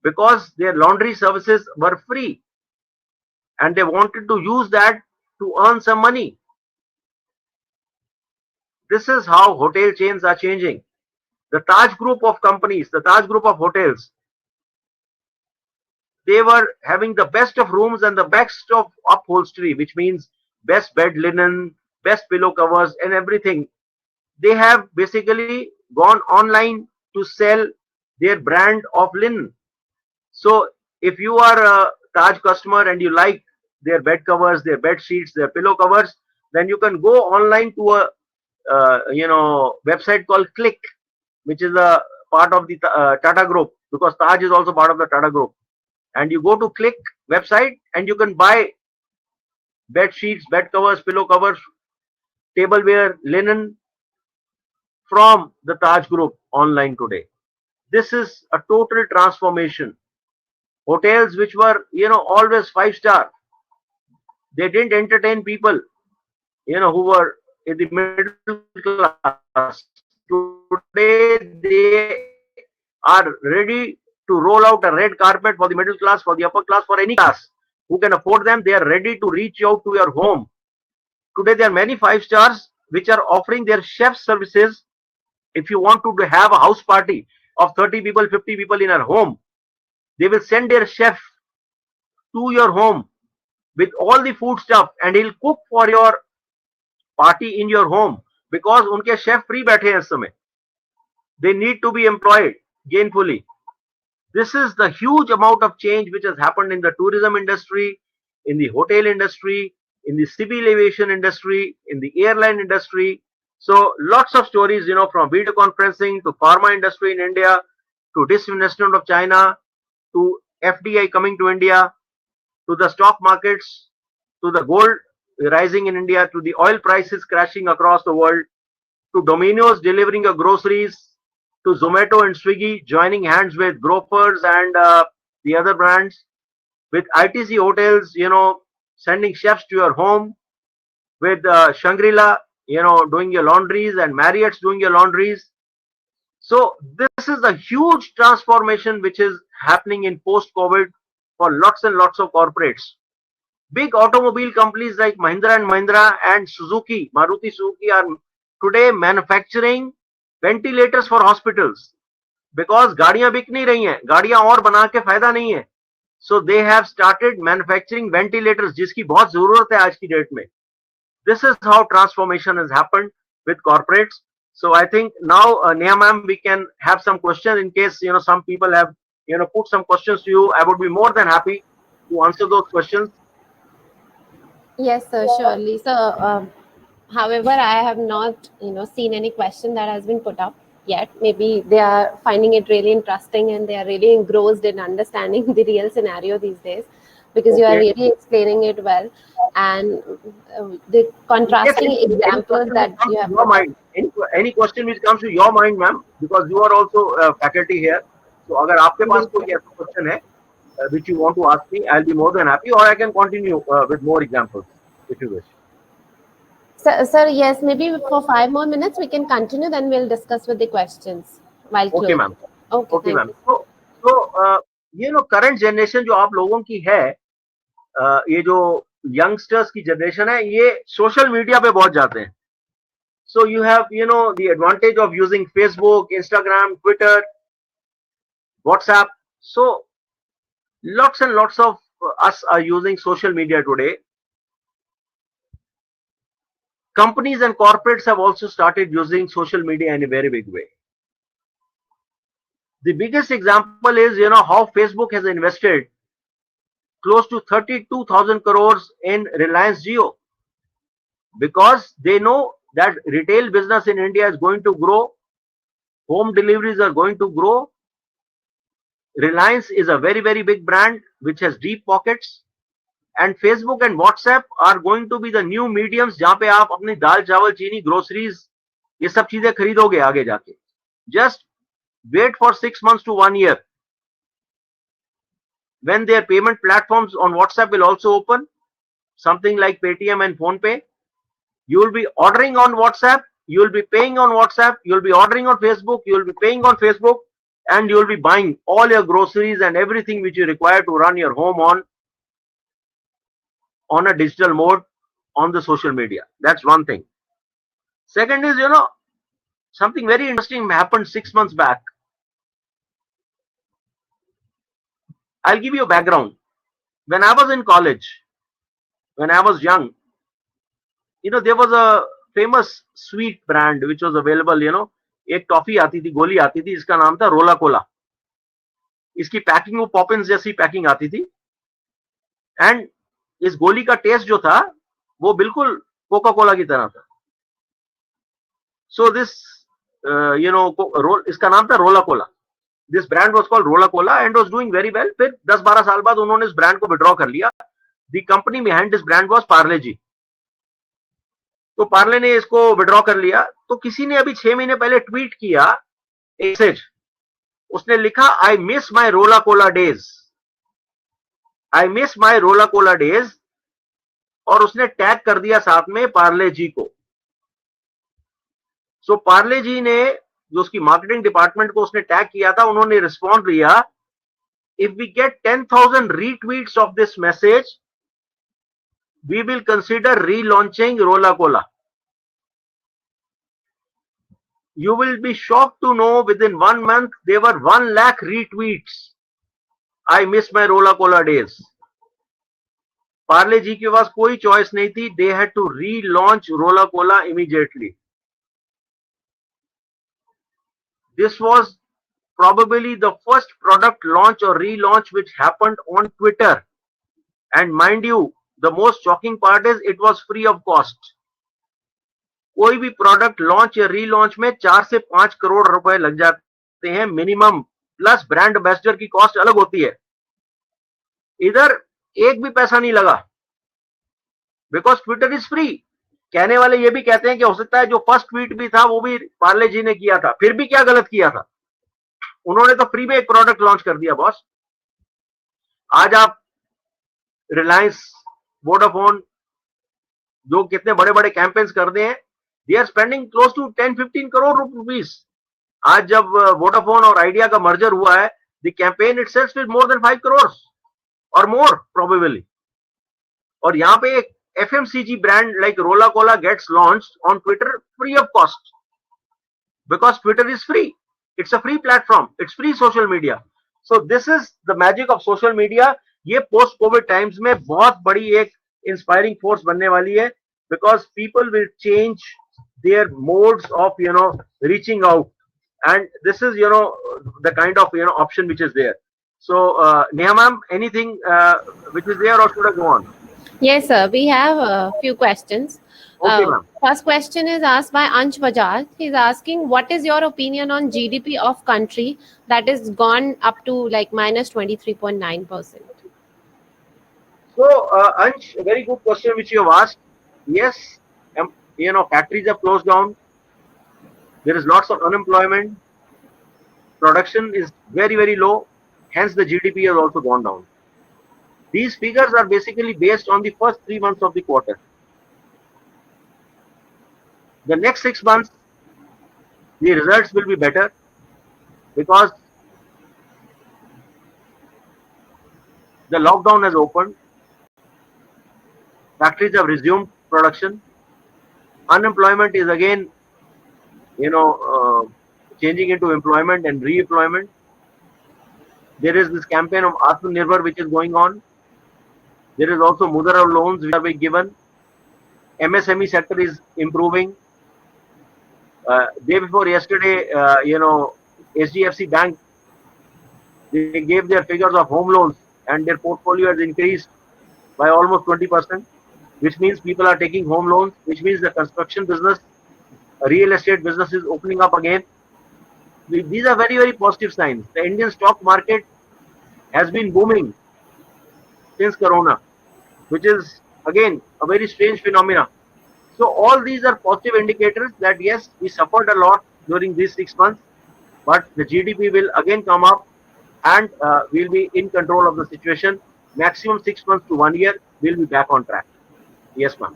because their laundry services were free and they wanted to use that to earn some money. This is how hotel chains are changing. The Taj group of companies, the Taj group of hotels, they were having the best of rooms and the best of upholstery, which means best bed linen, best pillow covers and everything. They have basically gone online to sell their brand of linen. So if you are a Taj customer and you like their bed covers, their bed sheets, their pillow covers, then you can go online to a website called Click, which is a part of the Tata group, because Taj is also part of the Tata group. And you go to Click website and you can buy bed sheets, bed covers, pillow covers, tableware, linen from the Taj group online today. This is a total transformation. Hotels which were, always 5-star, they didn't entertain people, who were in the middle class. Today they are ready to roll out a red carpet for the middle class, for the upper class, for any class who can afford them. They are ready to reach out to your home. Today there are many 5-stars which are offering their chef services. If you want to have a house party of 30 people, 50 people in your home, they will send their chef to your home with all the food stuff, and he'll cook for your party in your home, because उनके chef free बैठे हैं इस समय. They need to be employed gainfully. This is the huge amount of change which has happened in the tourism industry, in the hotel industry, in the civil aviation industry, in the airline industry. So lots of stories, from video conferencing to pharma industry in India, to disinvestment of China, to FDI coming to India, to the stock markets, to the gold rising in India, to the oil prices crashing across the world, to Domino's delivering your groceries, to Zomato and Swiggy joining hands with Grofers and the other brands, with ITC hotels, sending chefs to your home, with Shangri-La, doing your laundries, and Marriott's doing your laundries. So this is a huge transformation which is happening in post-COVID for lots and lots of corporates. Big automobile companies like Mahindra and Mahindra and Suzuki, Maruti Suzuki, are today manufacturing ventilators for hospitals, because गाड़ियां बिक नहीं रही हैं, गाड़ियां और बना के फायदा नहीं है. So they have started manufacturing ventilators, जिसकी बहुत जरूरत है आज की डेट में. This is how transformation has happened with corporates. So I think now, Neha ma'am, we can have some questions in case some people have put some questions to you. I would be more than happy to answer those questions. Yes, sir, surely. So, however, I have not, seen any question that has been put up yet. Maybe they are finding it really interesting and they are really engrossed in understanding the real scenario these days, because you are Okay. really explaining it well, and the Yes, contrasting any examples question which that comes you to have your put up. mind, any question which comes to your mind, ma'am, because you are also faculty here. So अगर आपके पास Bilkul. कोई ऐसा question है which you want to ask me, I'll be more than happy, or I can continue with more examples if you wish. Sir, yes, maybe for 5 more minutes we can continue, then we'll discuss with the questions while Okay, closing. ma'am. Okay, Okay, thank ma'am. you. So current generation जो आप लोगों की है, ये जो youngsters की generation है, ये सोशल मीडिया पे बहुत जाते हैं. So you have the advantage of using Facebook, Instagram, Twitter, WhatsApp. So lots and lots of us are using social media today. Companies and corporates have also started using social media in a very big way. The biggest example is how Facebook has invested close to 32,000 crores in Reliance Jio, because they know that retail business in India is going to grow, home deliveries are going to grow. Reliance is a very, very big brand which has deep pockets, and Facebook and WhatsApp are going to be the new mediums जहां पे आप अपनी दाल चावल चीनी groceries ये सब चीजें खरीदोगे आगे जाके. Just wait for 6 months to 1 year when their payment platforms on WhatsApp will also open, something like Paytm and PhonePe. You will be ordering on WhatsApp, you will be paying on WhatsApp, you will be ordering on Facebook, you will be paying on Facebook, and you will be buying all your groceries and everything which you require to run your home on a digital mode on the social media. That's one thing. Second is, something very interesting happened 6 months back. I'll give you a background. When I was in college, when I was young, there was a famous sweet brand which was available, एक toffee आती थी, गोली आती थी, इसका नाम था Rola Cola. इसकी पैकिंग वो पॉपिंस जैसी पैकिंग आती थी, एंड इस गोली का टेस्ट जो था वो बिल्कुल कोका कोला की तरह था. सो दिस इसका नाम था Rola Cola. This brand was called Rola Cola and was doing very well. फिर 10-12 साल बाद उन्होंने इस ब्रांड को विड्रॉ कर लिया. The company behind this brand was Parle G. तो पार्ले ने इसको विड्रॉ कर लिया. तो किसी ने अभी 6 महीने पहले ट्वीट किया मैसेज, उसने लिखा आई मिस माई रोला Cola days, I miss my रोला कोला डेज, और उसने टैग कर दिया साथ में पार्ले जी को. सो पार्ले जी ने, जो उसकी मार्केटिंग डिपार्टमेंट को उसने टैग किया था, उन्होंने रिस्पॉन्ड किया, if we get 10,000 retweets of this message we will consider relaunching Rola Cola. You will be shocked to know within 1 month there were 1 lakh retweets. I miss my Rola Cola days. Parle G के पास कोई choice नहीं थी. They had to relaunch Rola Cola immediately. This was probably the first product launch or relaunch which happened on Twitter. And mind you, the most shocking part is it was free of cost. कोई भी product launch या relaunch में 4 से 5 करोड़ रुपए लग जाते हैं minimum, plus brand ambassador की कॉस्ट अलग होती है. इधर एक भी पैसा नहीं लगा, बिकॉज ट्विटर इज फ्री. कहने वाले ये भी कहते हैं कि हो सकता है जो फर्स्ट ट्वीट भी था वो भी पार्ले जी ने किया था. फिर भी क्या गलत किया था? उन्होंने तो फ्री में एक प्रोडक्ट लॉन्च कर दिया बॉस. आज आप रिलायंस, वोडाफोन जो कितने बड़े बड़े कैंपेन्स करते हैं, they are spending close to 10-15 crore rupees. आज जब वोडाफोन और आइडिया का मर्जर हुआ है, the campaign itself is more than 5 crore और मोर प्रोबेबली. और यहाँ पे एक FMCG brand like Rola Cola gets launched on Twitter free of cost, because Twitter is free. It's a free platform. It's free social media. So this is the magic of social media. ये post COVID times में बहुत बड़ी एक inspiring force बनने वाली है, because people will change their modes of reaching out, and this is the kind of option which is there. So Neha ma'am, anything which is there, or should I go on? Yes, sir. We have a few questions. Okay, ma'am. First question is asked by Ansh Bajaj. He's asking, what is your opinion on GDP of country that is gone up to like minus 23.9%? So, Ansh, a very good question which you have asked. Yes, factories have closed down. There is lots of unemployment. Production is very, very low. Hence, the GDP has also gone down. These figures are basically based on the first 3 months of the quarter. The next 6 months, the results will be better, because the lockdown has opened. Factories have resumed production. Unemployment is again, changing into employment and re-employment. There is this campaign of Atmanirbhar which is going on. There is also Mudra loans which are being given. MSME sector is improving. Day before yesterday, HDFC Bank, they gave their figures of home loans, and their portfolio has increased by almost 20%, which means people are taking home loans, which means the construction business, real estate business is opening up again. These are very, very positive signs. The Indian stock market has been booming since Corona, which is again a very strange phenomena. So all these are positive indicators that yes, we suffered a lot during these 6 months, but the GDP will again come up, and we'll be in control of the situation. Maximum 6 months to 1 year, we'll be back on track. Yes, ma'am.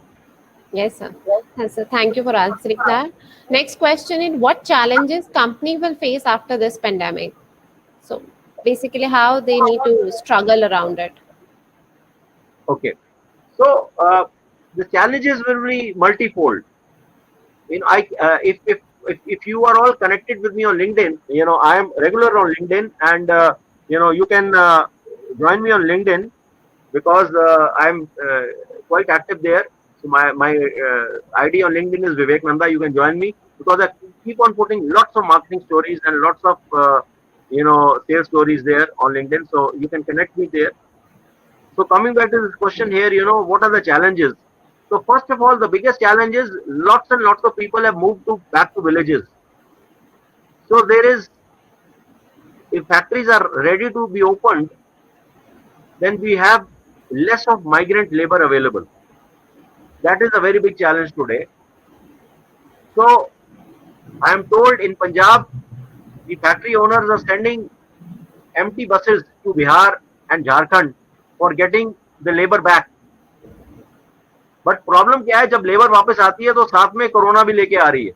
Yes, sir. Yes, sir. Thank you for answering that. Next question is, what challenges company will face after this pandemic? So basically, how they need to struggle around it. Okay. So the challenges will be multifold. If you are all connected with me on LinkedIn, I am regular on LinkedIn, and you can join me on LinkedIn, because I'm quite active there. So my ID on LinkedIn is Vivek Nanda. You can join me, because I keep on putting lots of marketing stories and lots of sales stories there on LinkedIn. So you can connect me there. So coming back to this question here, what are the challenges? So first of all, the biggest challenge is lots and lots of people have moved back to villages. So if factories are ready to be opened, then we have less of migrant labor available. That is a very big challenge today. So I am told in Punjab, the factory owners are sending empty buses to Bihar and Jharkhand for getting the labor back. But problem क्या है, जब labour वापस आती है तो साथ में corona भी लेके आ रही है.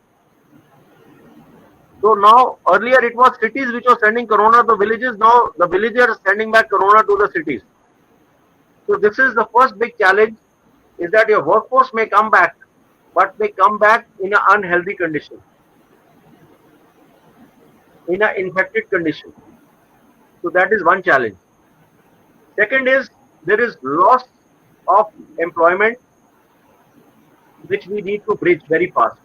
So now earlier it was cities which were sending corona to villages. Now the villagers are sending back corona to the cities. So this is the first big challenge, is that your workforce may come back, but may come back in an unhealthy condition, in an infected condition. So that is one challenge. Second is, there is loss of employment which we need to bridge very fast.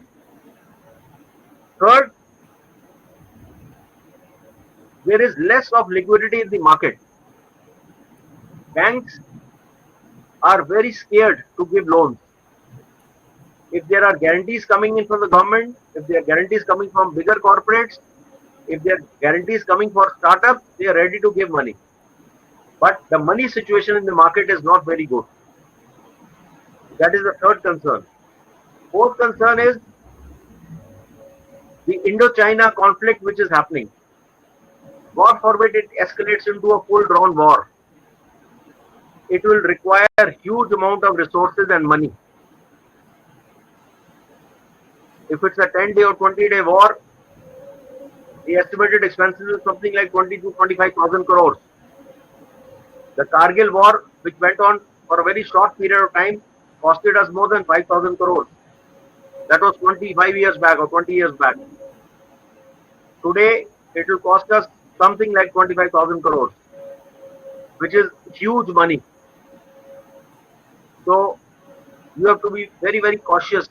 Third, there is less of liquidity in the market. Banks are very scared to give loans. If there are guarantees coming in from the government, if there are guarantees coming from bigger corporates, if there are guarantees coming for startups, they are ready to give money. But the money situation in the market is not very good. That is the third concern. Fourth concern is the Indo-China conflict which is happening. God forbid it escalates into a full-drawn war. It will require huge amount of resources and money. If it's a 10-day or 20-day war, the estimated expenses is something like 20 to 25,000 crores. The Kargil war, which went on for a very short period of time, costed us more than 5,000 crores. That was 25 years back or 20 years back. Today, it will cost us something like 25,000 crores, which is huge money. So, you have to be very, very cautious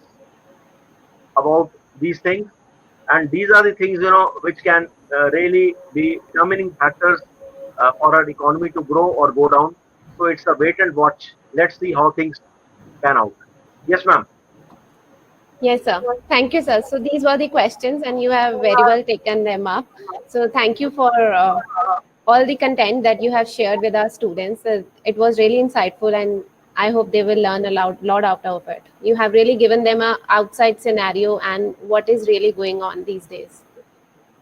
about these things. And these are the things, which can really be determining factors for our economy to grow or go down. So, it's a wait and watch. Let's see how things pan out. Yes, ma'am. Yes, sir. Thank you, sir. So these were the questions, and you have very well taken them up. So thank you for all the content that you have shared with our students. It was really insightful, and I hope they will learn a lot out of it. You have really given them a outside scenario and what is really going on these days.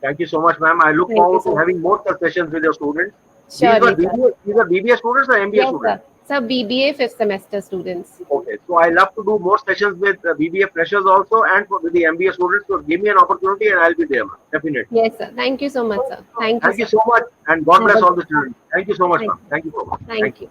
Thank you so much, ma'am. I look Thank you, forward to sir. having more such sessions with your students. Surely, sir. These are BBA students or MBA Yes, sir. students? Sir, BBA fifth semester students. Okay, so I love to do more sessions with BBA freshers also and with the MBA students. So give me an opportunity and I'll be there, ma'am. Definitely. Yes, sir. Thank you so much, sir. Thank you, Thank you sir. so much and God Have bless a- all the children. Thank you so much, Thank ma'am. Thank you so much. Thank you.